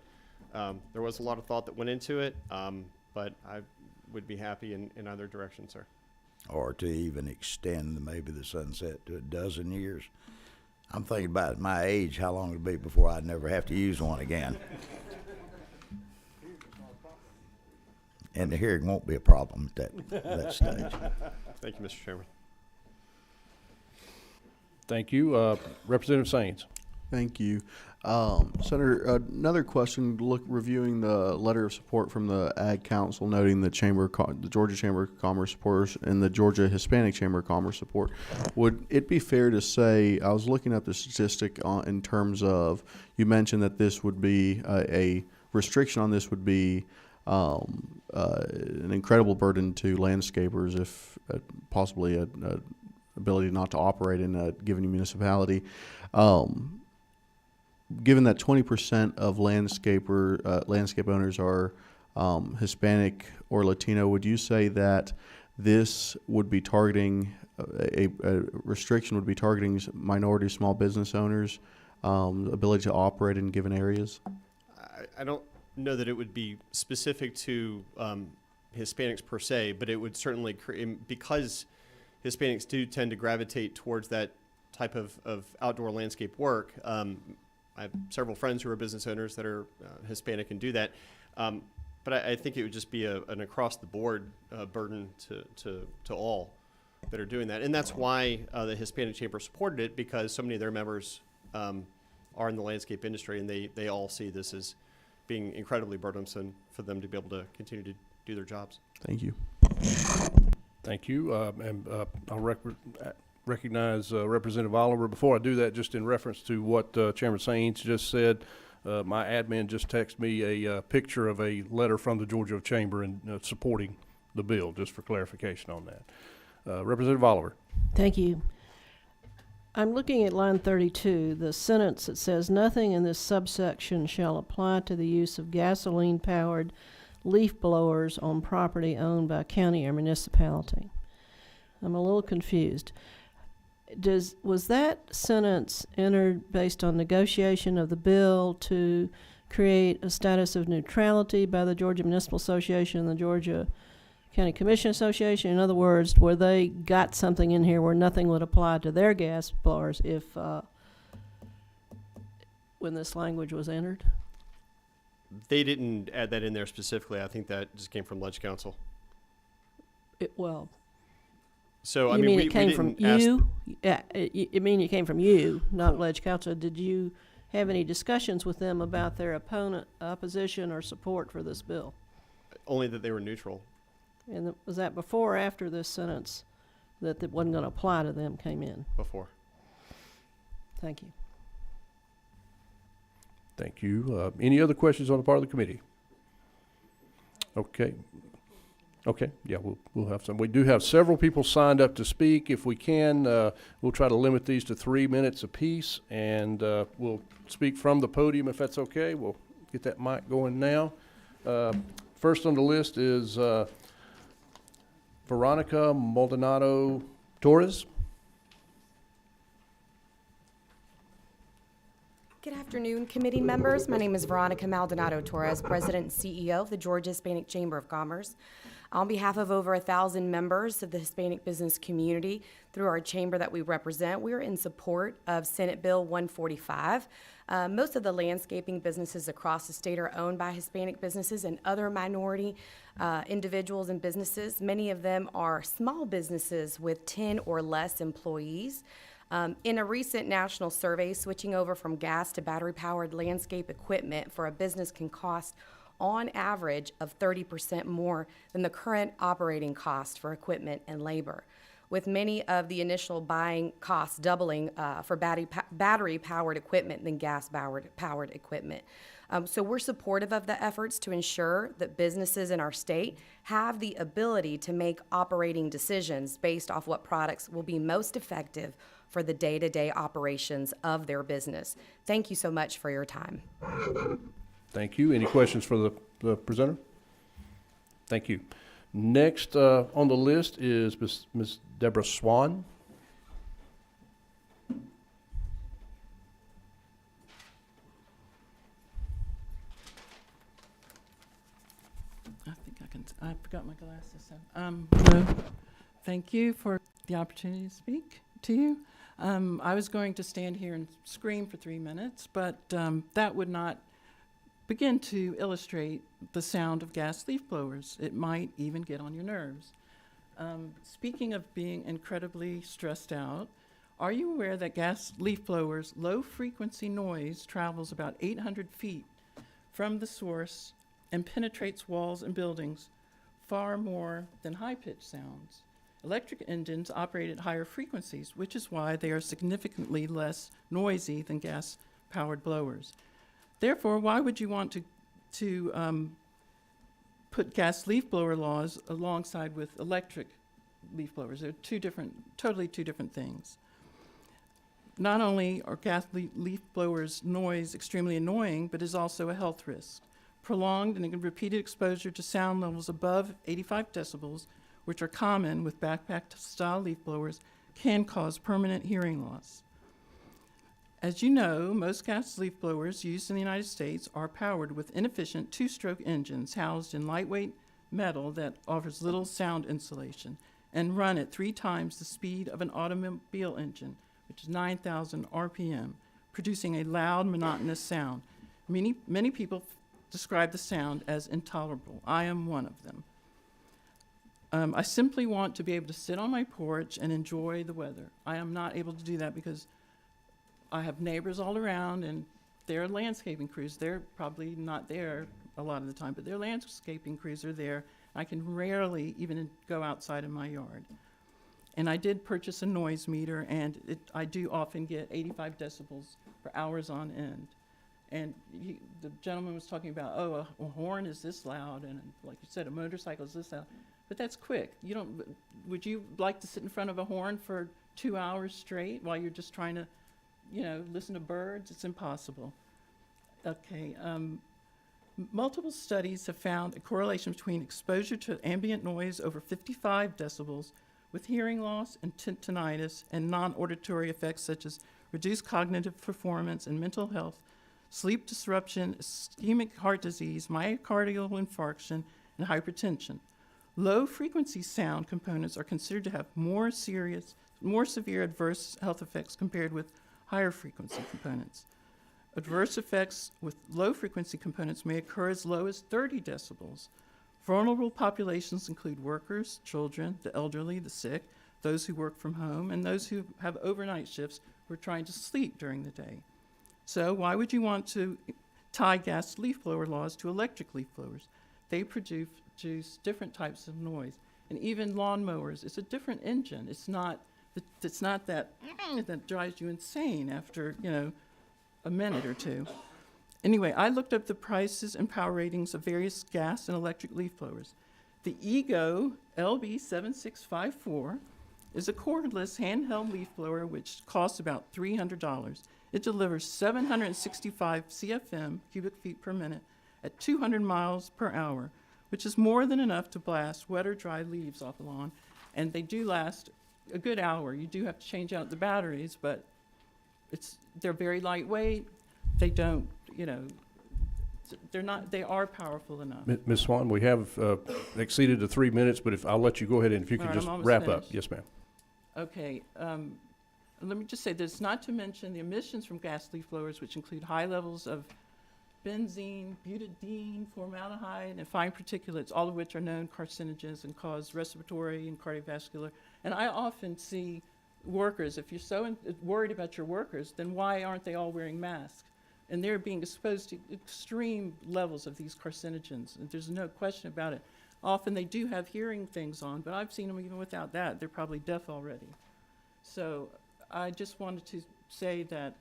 there was a lot of thought that went into it. But I would be happy in either direction, sir. Or to even extend maybe the sunset to 12 years. I'm thinking about at my age how long it'll be before I'd never have to use one again. And the hearing won't be a problem at that stage. Thank you, Mr. Chairman. Thank you. Representative Saines. Thank you. Senator, another question, reviewing the letter of support from the Ag Council noting the the Georgia Chamber of Commerce supporters and the Georgia Hispanic Chamber of Commerce support. Would it be fair to say, I was looking at the statistic in terms of, you mentioned that this would be a restriction on this would be an incredible burden to landscapers if possibly a ability not to operate in a given municipality. Given that 20% of landscape owners are Hispanic or Latino, would you say that this would be targeting a restriction would be targeting minority small business owners' ability to operate in given areas? I don't know that it would be specific to Hispanics per se, but it would certainly because Hispanics do tend to gravitate towards that type of outdoor landscape work. I have several friends who are business owners that are Hispanic and do that. But I think it would just be an across-the-board burden to all that are doing that. And that's why the Hispanic Chamber supported it, because so many of their members are in the landscape industry, and they all see this as being incredibly burdensome for them to be able to continue to do their jobs. Thank you. Thank you. I'll recognize Representative Oliver. Before I do that, just in reference to what Chairman Saines just said, my admin just texted me a picture of a letter from the Georgia Chamber and supporting the bill, just for clarification on that. Representative Oliver. Thank you. I'm looking at line 32, the sentence that says, "Nothing in this subsection shall apply to the use of gasoline-powered leaf blowers on property owned by a county or municipality." I'm a little confused. Was that sentence entered based on negotiation of the bill to create a status of neutrality by the Georgia Municipal Association and the Georgia County Commission Association? In other words, where they got something in here where nothing would apply to their gas blowers if when this language was entered? They didn't add that in there specifically. I think that just came from Ledge Council. So I mean, it came from you? Yeah, you mean it came from you, not Ledge Council. Did you have any discussions with them about their opposition or support for this bill? Only that they were neutral. And was that before or after this sentence that it wasn't going to apply to them came in? Before. Thank you. Thank you. Any other questions on the part of the committee? Okay. Okay, yeah, we'll have some. We do have several people signed up to speak. If we can, we'll try to limit these to 3 minutes apiece, and we'll speak from the podium if that's okay. We'll get that mic going now. First on the list is Veronica Maldonado Torres. Good afternoon, committee members. My name is Veronica Maldonado Torres, President and CEO of the Georgia Hispanic Chamber of Commerce. On behalf of over 1,000 members of the Hispanic business community through our chamber that we represent, we're in support of Senate Bill 145. Most of the landscaping businesses across the state are owned by Hispanic businesses and other minority individuals and businesses. Many of them are small businesses with 10 or less employees. In a recent national survey, switching over from gas to battery-powered landscape equipment for a business can cost on average of 30% more than the current operating cost for equipment and labor, with many of the initial buying costs doubling for battery-powered equipment than gas-powered equipment. So we're supportive of the efforts to ensure that businesses in our state have the ability to make operating decisions based off what products will be most effective for the day-to-day operations of their business. Thank you so much for your time. Thank you. Any questions for the presenter? Thank you. Next on the list is Ms. Deborah Swan. I forgot my glasses. Hello. Thank you for the opportunity to speak to you. I was going to stand here and scream for 3 minutes, but that would not begin to illustrate the sound of gas leaf blowers. It might even get on your nerves. Speaking of being incredibly stressed out, are you aware that gas leaf blowers' low-frequency noise travels about 800 feet from the source and penetrates walls and buildings far more than high-pitched sounds? Electric engines operate at higher frequencies, which is why they are significantly less noisy than gas-powered blowers. Therefore, why would you want to put gas leaf blower laws alongside with electric leaf blowers? They're totally two different things. Not only are gas leaf blowers' noise extremely annoying, but is also a health risk. Prolonged and repeated exposure to sound levels above 85 decibels, which are common with backpack-style leaf blowers, can cause permanent hearing loss. As you know, most gas leaf blowers used in the United States are powered with inefficient two-stroke engines housed in lightweight metal that offers little sound insulation and run at 3 times the speed of an automobile engine, which is 9,000 RPM, producing a loud, monotonous sound. Many people describe the sound as intolerable. I am one of them. I simply want to be able to sit on my porch and enjoy the weather. I am not able to do that because I have neighbors all around, and their landscaping crews, they're probably not there a lot of the time, but their landscaping crews are there. I can rarely even go outside in my yard. And I did purchase a noise meter, and I do often get 85 decibels for hours on end. And the gentleman was talking about, oh, a horn is this loud, and like you said, a motorcycle is this loud. But that's quick. Would you like to sit in front of a horn for 2 hours straight while you're just trying to, listen to birds? It's impossible. Okay. Multiple studies have found a correlation between exposure to ambient noise over 55 decibels with hearing loss and tinnitus and non-auditory effects such as reduced cognitive performance and mental health, sleep disruption, ischemic heart disease, myocardial infarction, and hypertension. Low-frequency sound components are considered to have more severe adverse health effects compared with higher frequency components. Adverse effects with low-frequency components may occur as low as 30 decibels. Vulnerable populations include workers, children, the elderly, the sick, those who work from home, and those who have overnight shifts who are trying to sleep during the day. So why would you want to tie gas leaf blower laws to electric leaf blowers? They produce different types of noise. And even lawnmowers, it's a different engine. It's not that that drives you insane after, a minute or two. Anyway, I looked up the prices and power ratings of various gas and electric leaf blowers. The Ego LB7654 is a cordless handheld leaf blower which costs about $300. It delivers 765 CFM, cubic feet per minute, at 200 miles per hour, which is more than enough to blast wet or dry leaves off a lawn. And they do last a good hour. You do have to change out the batteries, but they're very lightweight. They don't, they are powerful enough. Ms. Swan, we have exceeded the 3 minutes, but I'll let you go ahead and if you All could right, just I'm almost wrap up. finished. Yes, ma'am. Okay, let me just say this, not to mention the emissions from gas leaf blowers, which include high levels of benzene, butadiene, formaldehyde, and fine particulates, all of which are known carcinogens and cause respiratory and cardiovascular. And I often see workers, if you're so worried about your workers, then why aren't they all wearing masks? And they're being exposed to extreme levels of these carcinogens, and there's no question about it. Often they do have hearing things on, but I've seen them even without that. They're probably deaf already. So I just wanted to say that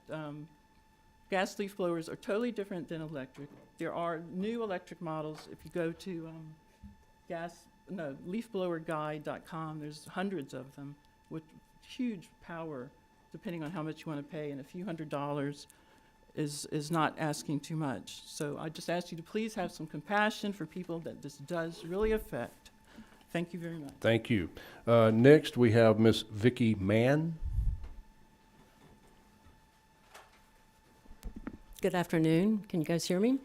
gas leaf blowers are totally different than electric. There are new electric models. If you go to leafblowerguide.com, there's hundreds of them with huge power, depending on how much you want to pay, and a few $100s is not asking too much. So I just ask you to please have some compassion for people that this does really affect. Thank you very much. Thank you. Next, we have Miss Vicki Mann. Good afternoon. Can you guys hear me?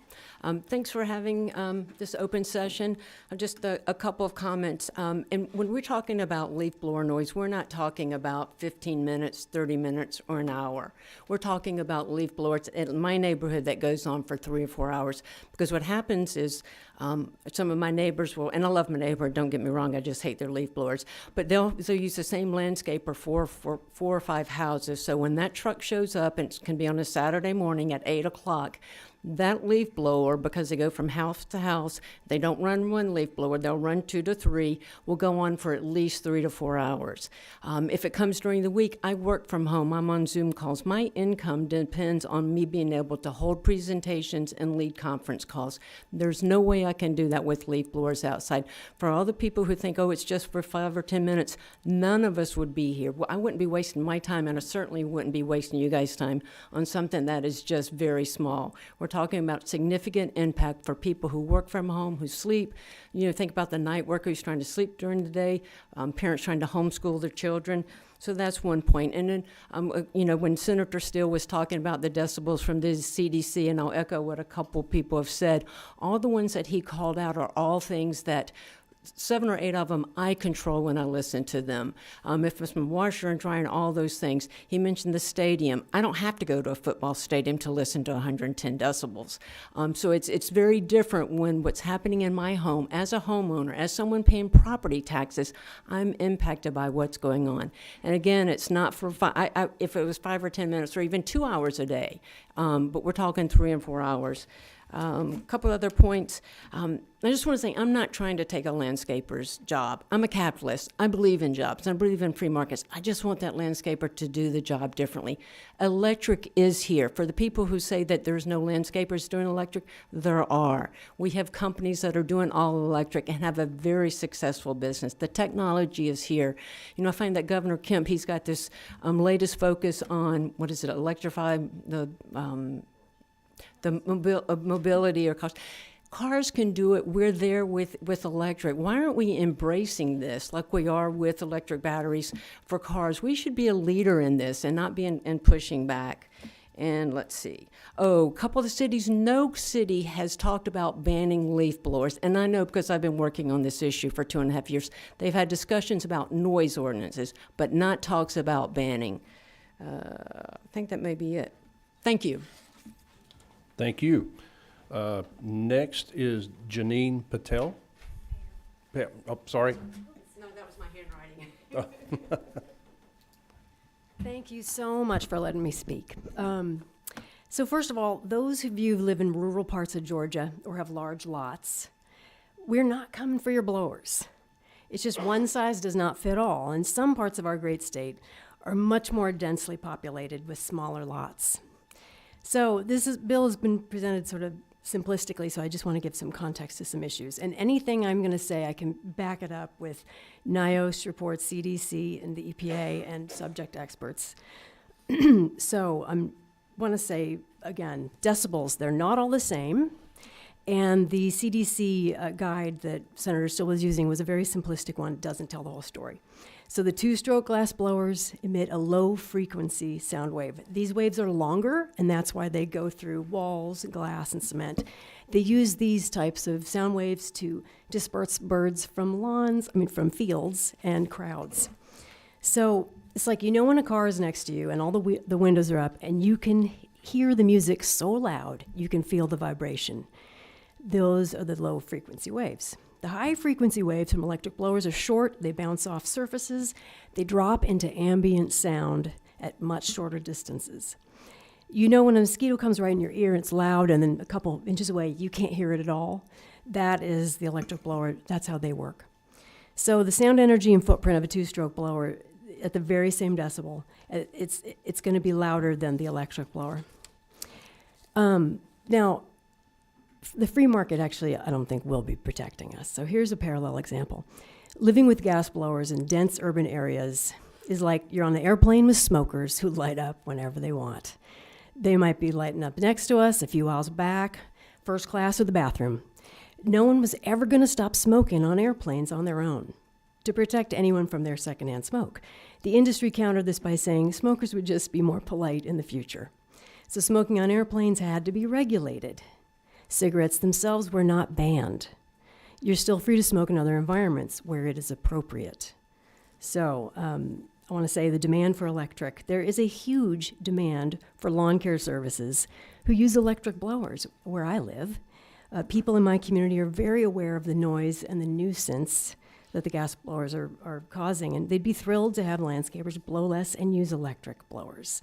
Thanks for having this open session. Just a couple of comments. And when we're talking about leaf blower noise, we're not talking about 15 minutes, 30 minutes, or an hour. We're talking about leaf blowers in my neighborhood that goes on for 3 or 4 hours. Because what happens is some of my neighbors will, and I love my neighbor, don't get me wrong, I just hate their leaf blowers, but they'll use the same landscaper for 4 or 5 houses. So when that truck shows up, and it can be on a Saturday morning at 8 o'clock, that leaf blower, because they go from house to house, they don't run one leaf blower, they'll run 2 to 3, will go on for at least 3 to 4 hours. If it comes during the week, I work from home, I'm on Zoom calls. My income depends on me being able to hold presentations and lead conference calls. There's no way I can do that with leaf blowers outside. For all the people who think, oh, it's just for 5 or 10 minutes, none of us would be here. I wouldn't be wasting my time, and I certainly wouldn't be wasting you guys' time on something that is just very small. We're talking about significant impact for people who work from home, who sleep. Think about the night worker who's trying to sleep during the day, parents trying to homeschool their children. So that's one point. And then, when Senator Steele was talking about the decibels from the CDC, and I'll echo what a couple people have said, all the ones that he called out are all things that 7 or 8 of them I control when I listen to them. If it's from washer and dryer and all those things. He mentioned the stadium. I don't have to go to a football stadium to listen to 110 decibels. So it's very different when what's happening in my home as a homeowner, as someone paying property taxes, I'm impacted by what's going on. And again, it's not for if it was 5 or 10 minutes or even 2 hours a day, but we're talking 3 and 4 hours. A couple other points. I just want to say I'm not trying to take a landscaper's job. I'm a capitalist. I believe in jobs. I believe in free markets. I just want that landscaper to do the job differently. Electric is here. For the people who say that there's no landscapers doing electric, there are. We have companies that are doing all electric and have a very successful business. The technology is here. I find that Governor Kemp, he's got this latest focus on, electrify the mobility or cost. Cars can do it. We're there with electric. Why aren't we embracing this like we are with electric batteries for cars? We should be a leader in this and not be and pushing back. And let's see. A couple of the cities, no city has talked about banning leaf blowers. And I know because I've been working on this issue for 2.5 years. They've had discussions about noise ordinances, but not talks about banning. I think that may be it. Thank you. Thank you. Next is Janine Patel. Sorry. No, that was my handwriting. Thank you so much for letting me speak. So first of all, those of you who live in rural parts of Georgia or have large lots, we're not coming for your blowers. It's just one size does not fit all, and some parts of our great state are much more densely populated with smaller lots. So bill has been presented sort of simplistically, so I just want to give some context to some issues. And anything I'm going to say, I can back it up with NIOSH reports, CDC, and the EPA, and subject experts. So I want to say, again, decibels, they're not all the same. And the CDC guide that Senator Still was using was a very simplistic one. It doesn't tell the whole story. So the two-stroke glass blowers emit a low-frequency sound wave. These waves are longer, and that's why they go through walls, glass, and cement. They use these types of sound waves to disperse birds from from fields and crowds. So it's like, when a car is next to you and all the windows are up, and you can hear the music so loud, you can feel the vibration. Those are the low-frequency waves. The high-frequency waves from electric blowers are short, they bounce off surfaces, they drop into ambient sound at much shorter distances. When a mosquito comes right in your ear and it's loud, and then a couple inches away, you can't hear it at all. That is the electric blower, that's how they work. So the sound energy and footprint of a two-stroke blower at the very same decibel, it's going to be louder than the electric blower. Now, the free market actually, I don't think, will be protecting us. So here's a parallel example. Living with gas blowers in dense urban areas is like you're on an airplane with smokers who light up whenever they want. They might be lighting up next to us, a few aisles back, first class, or the bathroom. No one was ever going to stop smoking on airplanes on their own to protect anyone from their secondhand smoke. The industry countered this by saying smokers would just be more polite in the future. So smoking on airplanes had to be regulated. Cigarettes themselves were not banned. You're still free to smoke in other environments where it is appropriate. So I want to say the demand for electric. There is a huge demand for lawn care services who use electric blowers where I live. People in my community are very aware of the noise and the nuisance that the gas blowers are causing, and they'd be thrilled to have landscapers blow less and use electric blowers.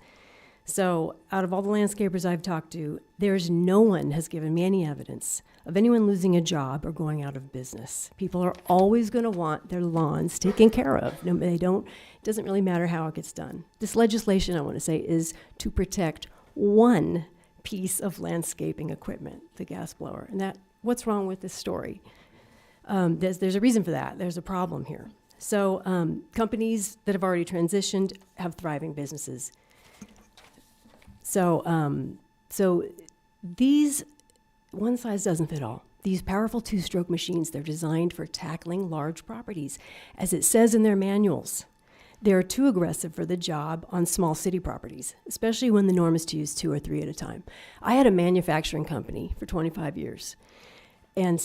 So out of all the landscapers I've talked to, there's no one has given me any evidence of anyone losing a job or going out of business. People are always going to want their lawns taken care of. No, they don't. It doesn't really matter how it gets done. This legislation, I want to say, is to protect one piece of landscaping equipment, the gas blower. And what's wrong with this story? There's a reason for that. There's a problem here. So companies that have already transitioned have thriving businesses. So these, one size doesn't fit all. These powerful two-stroke machines, they're designed for tackling large properties. As it says in their manuals, they're too aggressive for the job on small city properties, especially when the norm is to use 2 or 3 at a time. I had a manufacturing company for 25 years. And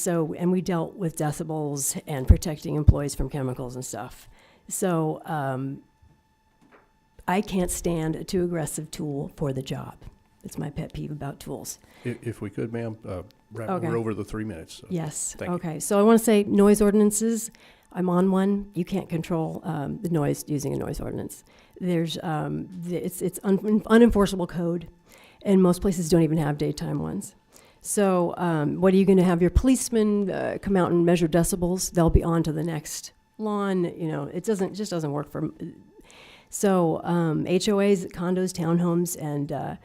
we dealt with decibels and protecting employees from chemicals and stuff. So I can't stand a too aggressive tool for the job. It's my pet peeve about tools. If we could, ma'am, Okay. we're over the 3 minutes. So Yes. thank you. Okay. So I want to say noise ordinances. I'm on one. You can't control the noise using a noise ordinance. There's it's unenforceable code, and most places don't even have daytime ones. So what are you going to have your policemen come out and measure decibels? They'll be on to the next lawn. It just doesn't work for. So HOAs, condos, townhomes, and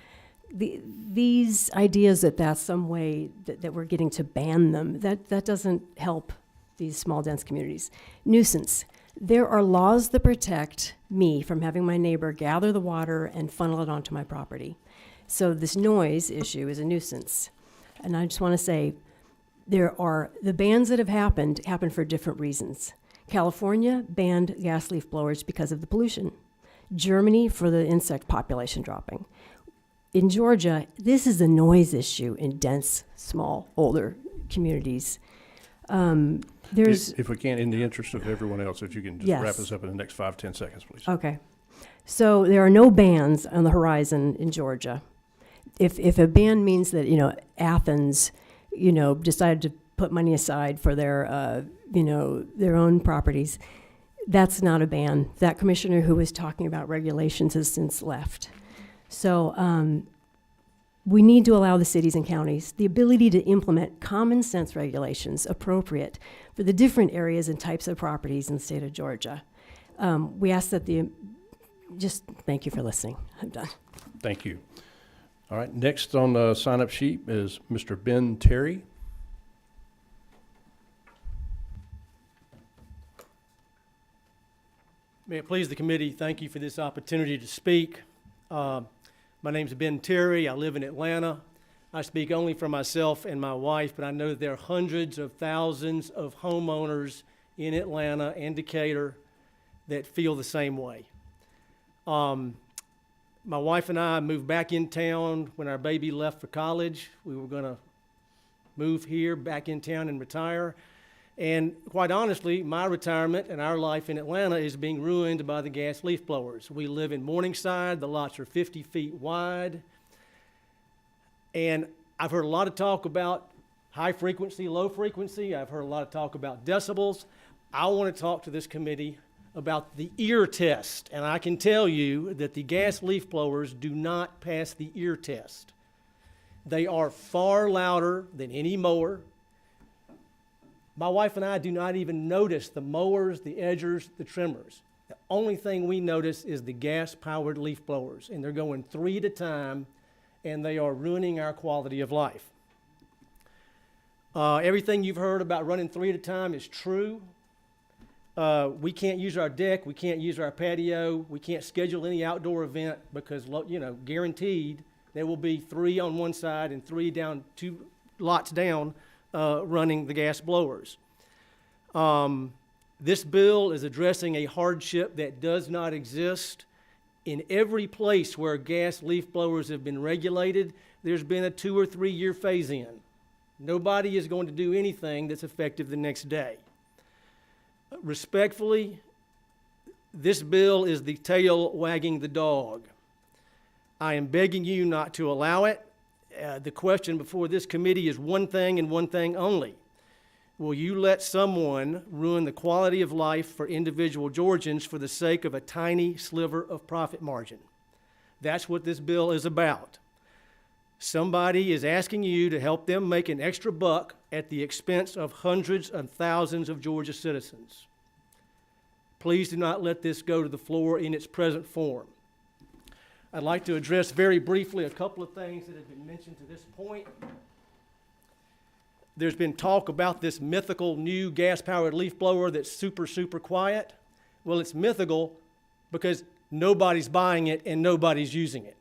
these ideas that's some way that we're getting to ban them, that doesn't help these small, dense communities. Nuisance. There are laws that protect me from having my neighbor gather the water and funnel it onto my property. So this noise issue is a nuisance. And I just want to say, the bans that have happened for different reasons. California banned gas leaf blowers because of the pollution. Germany for the insect population dropping. In Georgia, this is a noise issue in dense, small, older communities. If we can, in the interest of everyone else, if you can just Yes. wrap us up in the next 5-10 seconds, please. Okay. So there are no bans on the horizon in Georgia. If a ban means that, Athens, decided to put money aside for their, their own properties, that's not a ban. That commissioner who was talking about regulations has since left. So We need to allow the cities and counties the ability to implement common sense regulations appropriate for the different areas and types of properties in the state of Georgia. We ask that just thank you for listening. I'm done. Thank you. All right, next on the sign-up sheet is Mr. Ben Terry. May it please the committee, thank you for this opportunity to speak. My name's Ben Terry. I live in Atlanta. I speak only for myself and my wife, but I know that there are hundreds of thousands of homeowners in Atlanta and Decatur that feel the same way. My wife and I moved back in town when our baby left for college. We were going to move here back in town and retire. And quite honestly, my retirement and our life in Atlanta is being ruined by the gas leaf blowers. We live in Morningside. The lots are 50 feet wide. And I've heard a lot of talk about high frequency, low frequency. I've heard a lot of talk about decibels. I want to talk to this committee about the ear test. And I can tell you that the gas leaf blowers do not pass the ear test. They are far louder than any mower. My wife and I do not even notice the mowers, the edgers, the trimmers. The only thing we notice is the gas-powered leaf blowers, and they're going 3 at a time, and they are ruining our quality of life. Everything you've heard about running 3 at a time is true. We can't use our deck, we can't use our patio, we can't schedule any outdoor event because, guaranteed there will be 3 on one side and 3 down, 2 lots down, running the gas blowers. This bill is addressing a hardship that does not exist. In every place where gas leaf blowers have been regulated, there's been a 2 or 3 year phase-in. Nobody is going to do anything that's effective the next day. Respectfully, this bill is the tail wagging the dog. I am begging you not to allow it. The question before this committee is one thing and one thing only. Will you let someone ruin the quality of life for individual Georgians for the sake of a tiny sliver of profit margin? That's what this bill is about. Somebody is asking you to help them make an extra buck at the expense of hundreds of thousands of Georgia citizens. Please do not let this go to the floor in its present form. I'd like to address very briefly a couple of things that have been mentioned to this point. There's been talk about this mythical new gas-powered leaf blower that's super, super quiet. Well, it's mythical because nobody's buying it and nobody's using it.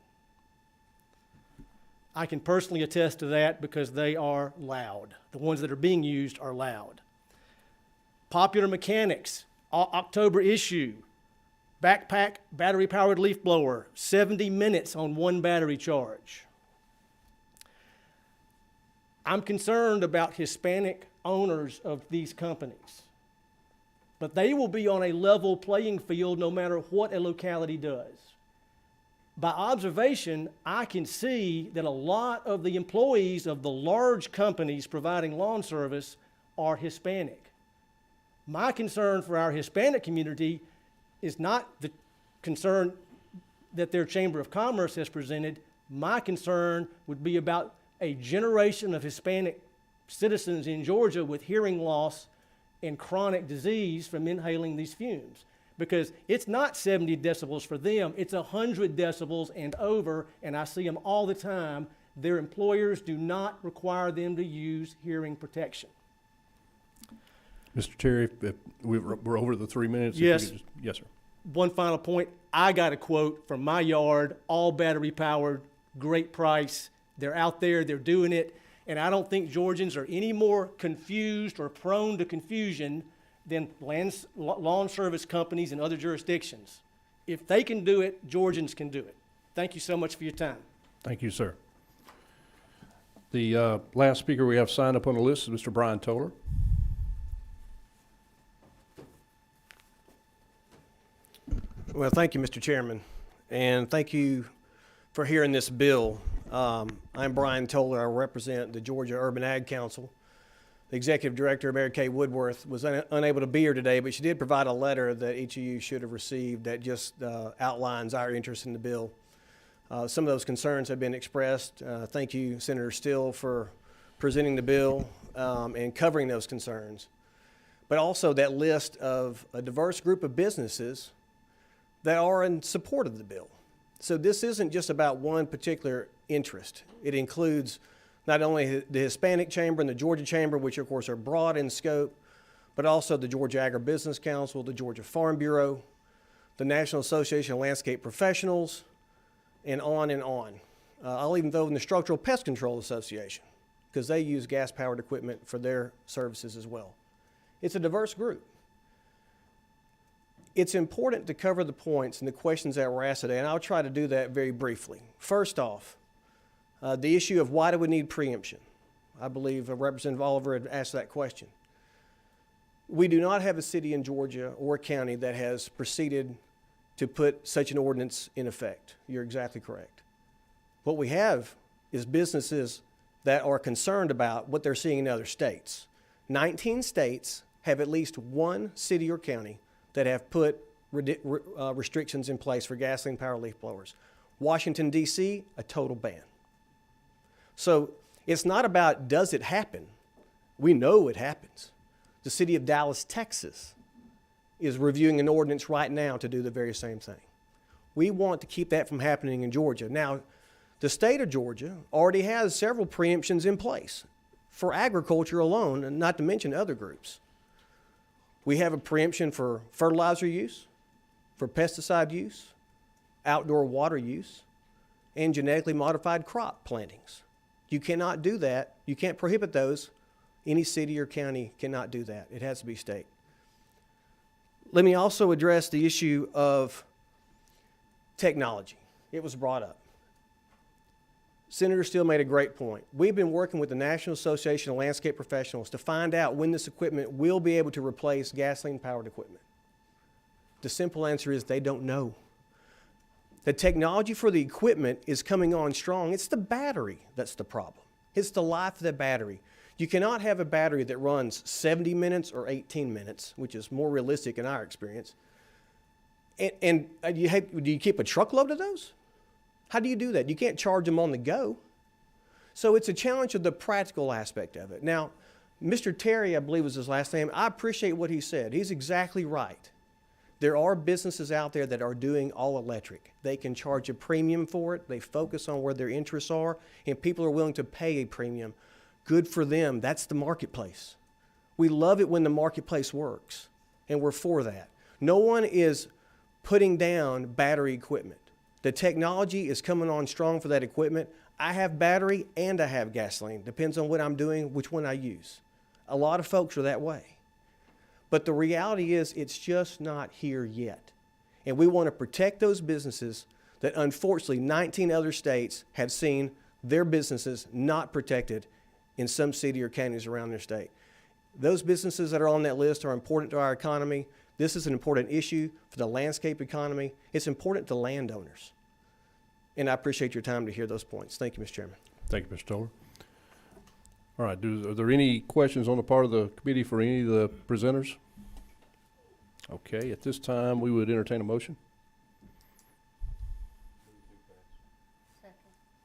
I can personally attest to that because they are loud. The ones that are being used are loud. Popular Mechanics, October issue. Backpack battery-powered leaf blower, 70 minutes on one battery charge. I'm concerned about Hispanic owners of these companies, but they will be on a level playing field no matter what a locality does. By observation, I can see that a lot of the employees of the large companies providing lawn service are Hispanic. My concern for our Hispanic community is not the concern that their Chamber of Commerce has presented. My concern would be about a generation of Hispanic citizens in Georgia with hearing loss and chronic disease from inhaling these fumes. Because it's not 70 decibels for them, it's 100 decibels and over, and I see them all the time. Their employers do not require them to use hearing protection. Mr. Terry, if we're over the 3 minutes. Yes. Yes, sir. One final point. I got a quote from my yard, all battery powered, great price. They're out there, they're doing it. And I don't think Georgians are any more confused or prone to confusion than lawn service companies in other jurisdictions. If they can do it, Georgians can do it. Thank you so much for your time. Thank you, sir. The last speaker we have signed up on the list is Mr. Brian Toller. Well, thank you, Mr. Chairman, and thank you for hearing this bill. I'm Brian Toller. I represent the Georgia Urban Ag Council. The Executive Director, Mary Kay Woodworth, was unable to be here today, but she did provide a letter that each of you should have received that just outlines our interest in the bill. Some of those concerns have been expressed. Thank you, Senator Still, for presenting the bill and covering those concerns. But also that list of a diverse group of businesses that are in support of the bill. So this isn't just about one particular interest. It includes not only the Hispanic Chamber and the Georgia Chamber, which of course are broad in scope, but also the Georgia Agribusiness Council, the Georgia Farm Bureau, the National Association of Landscape Professionals, and on and on. I'll even throw in the Structural Pest Control Association, because they use gas-powered equipment for their services as well. It's a diverse group. It's important to cover the points and the questions that were asked today, and I'll try to do that very briefly. First off, the issue of why do we need preemption? I believe Representative Oliver had asked that question. We do not have a city in Georgia or a county that has proceeded to put such an ordinance in effect. You're exactly correct. What we have is businesses that are concerned about what they're seeing in other states. 19 states have at least one city or county that have put restrictions in place for gasoline-powered leaf blowers. Washington, D.C., a total ban. So it's not about does it happen. We know it happens. The city of Dallas, Texas, is reviewing an ordinance right now to do the very same thing. We want to keep that from happening in Georgia. Now, the state of Georgia already has several preemptions in place for agriculture alone, and not to mention other groups. We have a preemption for fertilizer use, for pesticide use, outdoor water use, and genetically modified crop plantings. You cannot do that. You can't prohibit those. Any city or county cannot do that. It has to be state. Let me also address the issue of technology. It was brought up. Senator Steele made a great point. We've been working with the National Association of Landscape Professionals to find out when this equipment will be able to replace gasoline-powered equipment. The simple answer is they don't know. The technology for the equipment is coming on strong. It's the battery that's the problem. It's the life of the battery. You cannot have a battery that runs 70 minutes or 18 minutes, which is more realistic in our experience. And do you keep a truckload of those? How do you do that? You can't charge them on the go. So it's a challenge of the practical aspect of it. Now, Mr. Terry, I believe was his last name, I appreciate what he said. He's exactly right. There are businesses out there that are doing all electric. They can charge a premium for it. They focus on where their interests are, and people are willing to pay a premium. Good for them. That's the marketplace. We love it when the marketplace works, and we're for that. No one is putting down battery equipment. The technology is coming on strong for that equipment. I have battery and I have gasoline. Depends on what I'm doing, which one I use. A lot of folks are that way. But the reality is it's just not here yet. And we want to protect those businesses that unfortunately 19 other states have seen their businesses not protected in some city or counties around their state. Those businesses that are on that list are important to our economy. This is an important issue for the landscape economy. It's important to landowners. And I appreciate your time to hear those points. Thank you, Mr. Chairman. Thank you, Mr. Toller. All right, are there any questions on the part of the committee for any of the presenters? Okay, at this time, we would entertain a motion.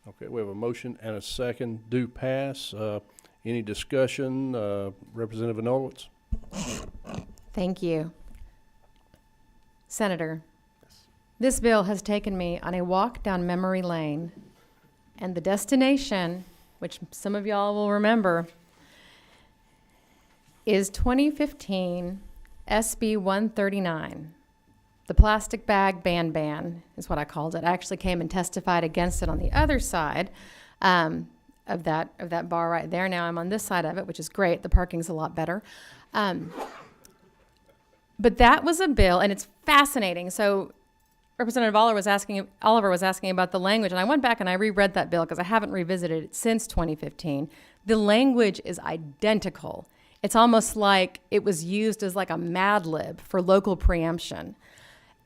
Okay, we have a motion and a second. Do pass. Any discussion? Representative Anolowitz? Thank you. Senator, this bill has taken me on a walk down memory lane, and the destination, which some of y'all will remember, is 2015 SB 139. The plastic bag ban is what I called it. I actually came and testified against it on the other side of that bar right there. Now I'm on this side of it, which is great. The parking's a lot better. But that was a bill, and it's fascinating. So Representative Oliver was asking about the language, and I went back and I reread that bill because I haven't revisited it since 2015. The language is identical. It's almost like it was used as like a Mad Lib for local preemption.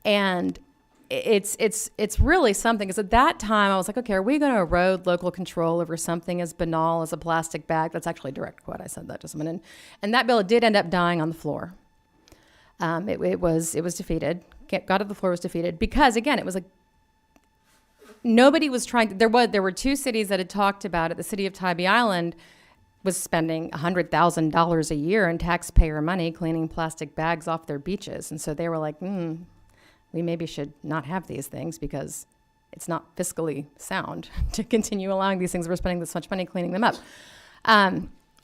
And it's really something, because at that time I was like, okay, are we going to erode local control over something as banal as a plastic bag? That's actually a direct quote. I said that to someone. And that bill did end up dying on the floor. It was defeated. Got to the floor, was defeated because, again, it was like nobody was trying. There were two cities that had talked about it. The city of Tybee Island was spending $100,000 a year in taxpayer money cleaning plastic bags off their beaches, and so they were like, we maybe should not have these things because it's not fiscally sound to continue allowing these things. We're spending this much money cleaning them up.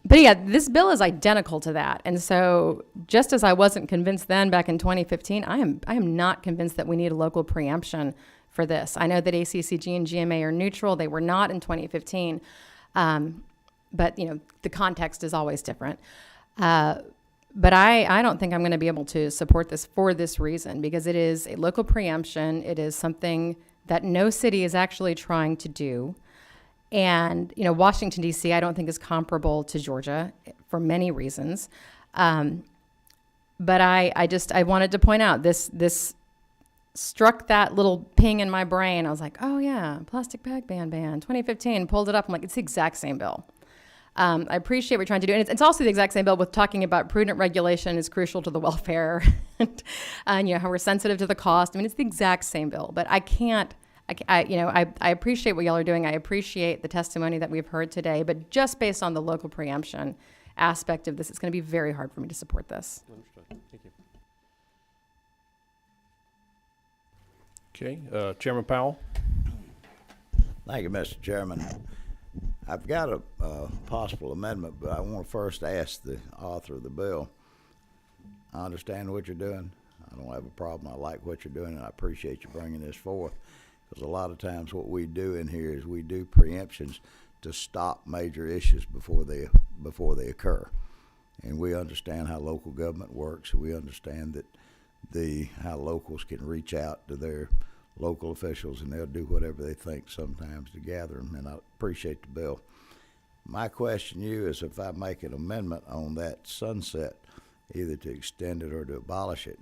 But yeah, this bill is identical to that. And so just as I wasn't convinced then back in 2015, I am not convinced that we need a local preemption for this. I know that ACCG and GMA are neutral. They were not in 2015. But you know, the context is always different. But I don't think I'm going to be able to support this for this reason, because it is a local preemption. It is something that no city is actually trying to do. And, you know, Washington, D.C., I don't think is comparable to Georgia for many reasons. But I wanted to point out this struck that little ping in my brain. I was like, oh, yeah, plastic bag ban, 2015, pulled it up. I'm like, it's the exact same bill. I appreciate what you're trying to do. And it's also the exact same bill with talking about prudent regulation is crucial to the welfare and you know, how we're sensitive to the cost. I mean, it's the exact same bill. But I appreciate what y'all are doing. I appreciate the testimony that we've heard today. But just based on the local preemption aspect of this, it's going to be very hard for me to support this. Understood. Thank you. Okay, Chairman Powell. Thank you, Mr. Chairman. I've got a possible amendment, but I want to first ask the author of the bill. I understand what you're doing. I don't have a problem. I like what you're doing, and I appreciate you bringing this forth. Because a lot of times what we do in here is we do preemptions to stop major issues before they occur. And we understand how local government works, and we understand that how locals can reach out to their local officials, and they'll do whatever they think sometimes to gather them, and I appreciate the bill. My question to you is, if I make an amendment on that sunset, either to extend it or to abolish it,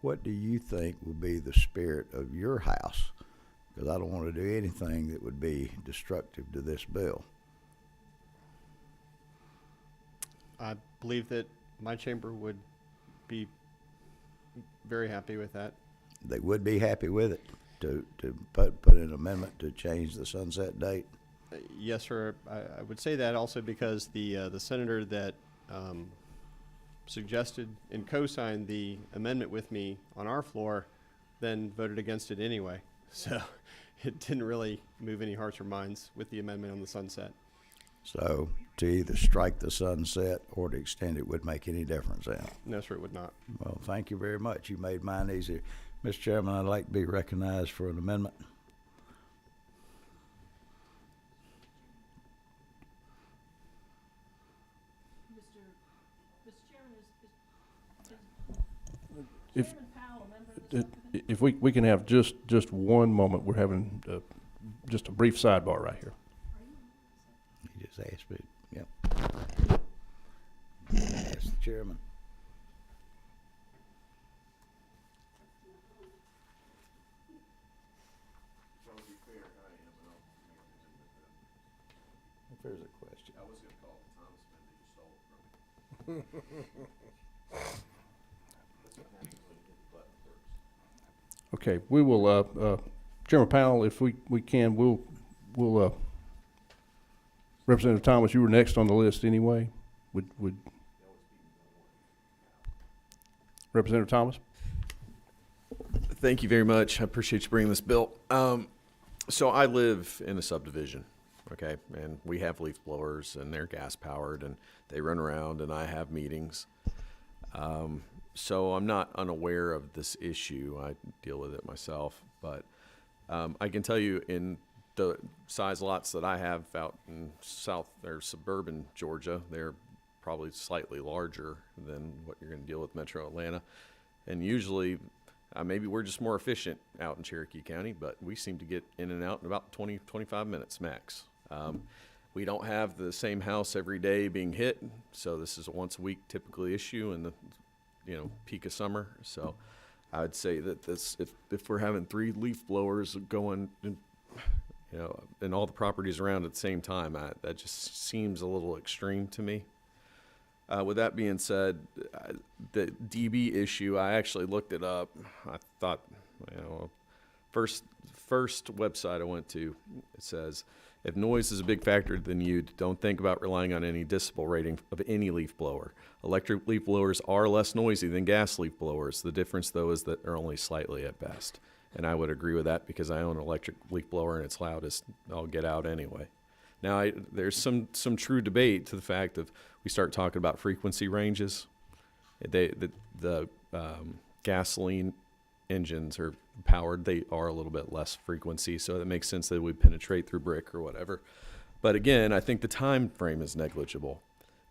what do you think will be the spirit of your house? Because I don't want to do anything that would be destructive to this bill. I believe that my chamber would be very happy with that. They would be happy with it to put an amendment to change the sunset date? Yes, sir. I would say that also because the senator that suggested and co-signed the amendment with me on our floor then voted against it anyway. So it didn't really move any hearts or minds with the amendment on the sunset. So to either strike the sunset or to extend it would make any difference then? No, sir, it would not. Well, thank you very much. You made mine easier. Mr. Chairman, I'd like to be recognized for an amendment. If we can have just one moment, we're having just a brief sidebar right here. You just asked me. Yep. Ask the chairman. If there's a question. I was going to call the Thomas man that you stole from. Okay, we will, Chairman Powell, if we can, we'll Representative Thomas, you were next on the list anyway. Would Representative Thomas? Thank you very much. I appreciate you bringing this bill. So I live in a subdivision, okay, and we have leaf blowers, and they're gas powered, and they run around, and I have meetings. So I'm not unaware of this issue. I deal with it myself, but I can tell you in the size lots that I have out in south or suburban Georgia, they're probably slightly larger than what you're going to deal with Metro Atlanta. And usually, maybe we're just more efficient out in Cherokee County, but we seem to get in and out in about 20, 25 minutes max. We don't have the same house every day being hit, so this is a once a week typically issue in the peak of summer. So I would say that this, if we're having 3 leaf blowers going and all the properties around at the same time, that just seems a little extreme to me. With that being said, the DB issue, I actually looked it up. I thought, first website I went to, it says, if noise is a big factor, then you don't think about relying on any decibel rating of any leaf blower. Electric leaf blowers are less noisy than gas leaf blowers. The difference, though, is that they're only slightly at best. And I would agree with that because I own an electric leaf blower and it's loud as I'll get out anyway. Now, there's some true debate to the fact of we start talking about frequency ranges. The gasoline engines are powered, they are a little bit less frequency, so it makes sense that it would penetrate through brick or whatever. But again, I think the time frame is negligible.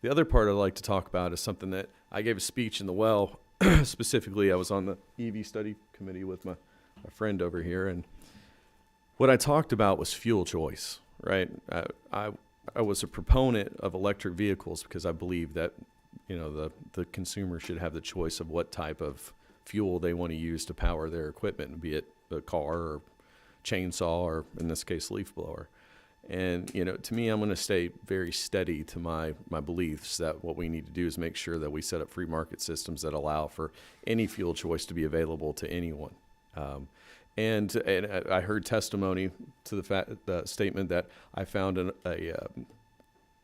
The other part I'd like to talk about is something that I gave a speech in the well. Specifically, I was on the EV study committee with my friend over here, and what I talked about was fuel choice, right? I was a proponent of electric vehicles because I believe that, you know, the consumer should have the choice of what type of fuel they want to use to power their equipment, be it a car or chainsaw or, in this case, leaf blower. And, you know, to me, I'm going to stay very steady to my beliefs that what we need to do is make sure that we set up free market systems that allow for any fuel choice to be available to anyone. And I heard testimony to the statement that I found a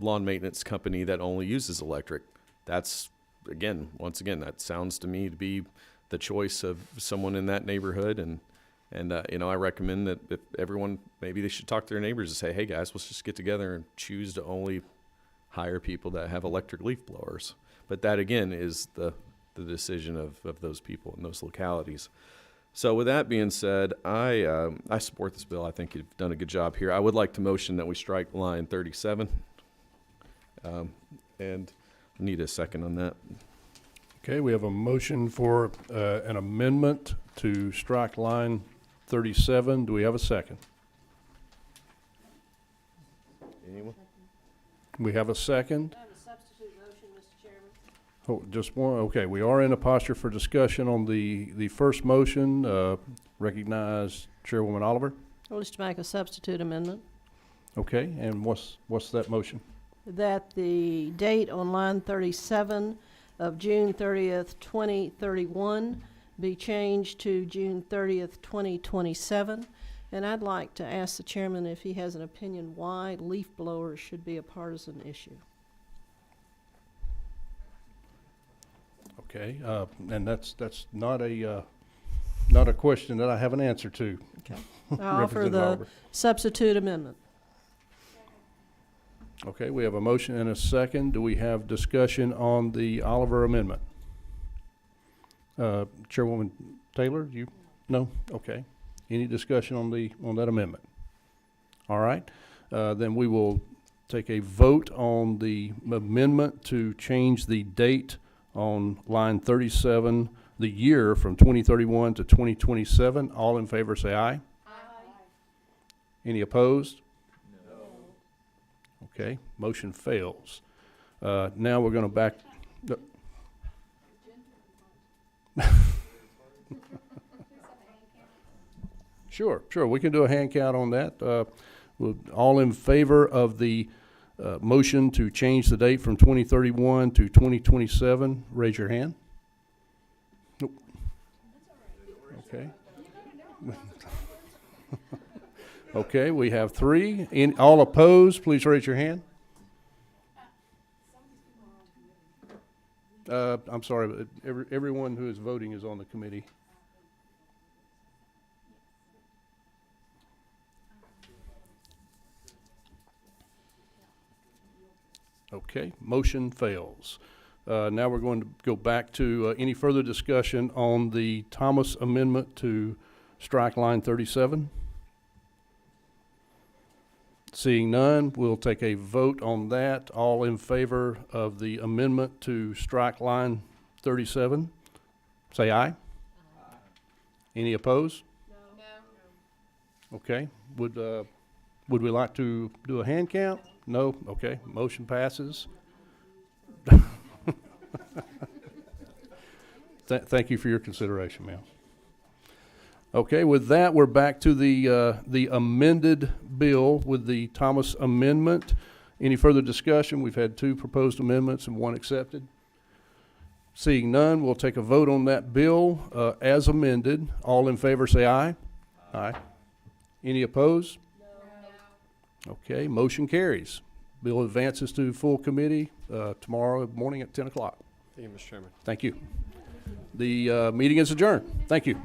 lawn maintenance company that only uses electric. That's, once again, that sounds to me to be the choice of someone in that neighborhood. And you know, I recommend that if everyone, maybe they should talk to their neighbors and say, hey guys, let's just get together and choose to only hire people that have electric leaf blowers. But that again is the decision of those people in those localities. So with that being said, I support this bill. I think you've done a good job here. I would like to motion that we strike line 37. And I need a second on that. Okay, we have a motion for an amendment to strike line 37. Do we have a second? Anyone? We have a second. I have a substitute motion, Mr. Chairman. Oh, just one. Okay, we are in a posture for discussion on the first motion. Recognize Chairwoman Oliver. I wish to make a substitute amendment Okay, and what's that motion? that the date on line 37 of June 30th, 2031 be changed to June 30th, 2027. And I'd like to ask the chairman if he has an opinion why leaf blowers should be a partisan issue. Okay, and that's not a question that I have an answer to. Okay. I offer Representative the Oliver. substitute amendment. Okay, we have a motion and a second. Do we have discussion on the Oliver amendment? Chairwoman Taylor, you? No? Okay. Any discussion on that amendment? All right. Then we will take a vote on the amendment to change the date on line 37, the year from 2031 to 2027. All in favor say aye. Aye. Any opposed? Okay, motion fails. Now we're going to back. Sure, we can do a hand count on that. All in favor of the motion to change the date from 2031 to 2027, raise your hand. Nope. Okay. Okay, we have 3. All opposed, please raise your hand. I'm sorry, but everyone who is voting is on the committee. Okay, motion fails. Now we're going to go back to any further discussion on the Thomas amendment to strike line 37. Seeing none, we'll take a vote on that. All in favor of the amendment to strike line 37, say aye. Aye. Any opposed? No. Okay. Would we like to do a hand count? No? Okay. Motion passes. Thank you for your consideration, ma'am. Okay, with that, we're back to the amended bill with the Thomas amendment. Any further discussion? We've had 2 proposed amendments and 1 accepted. Seeing none, we'll take a vote on that bill as amended. All in favor say aye. Aye. Any opposed? No. Okay, motion carries. Bill advances to full committee tomorrow morning at 10 o'clock. Thank you, Mr. Chairman. Thank you. The meeting is adjourned. Thank you.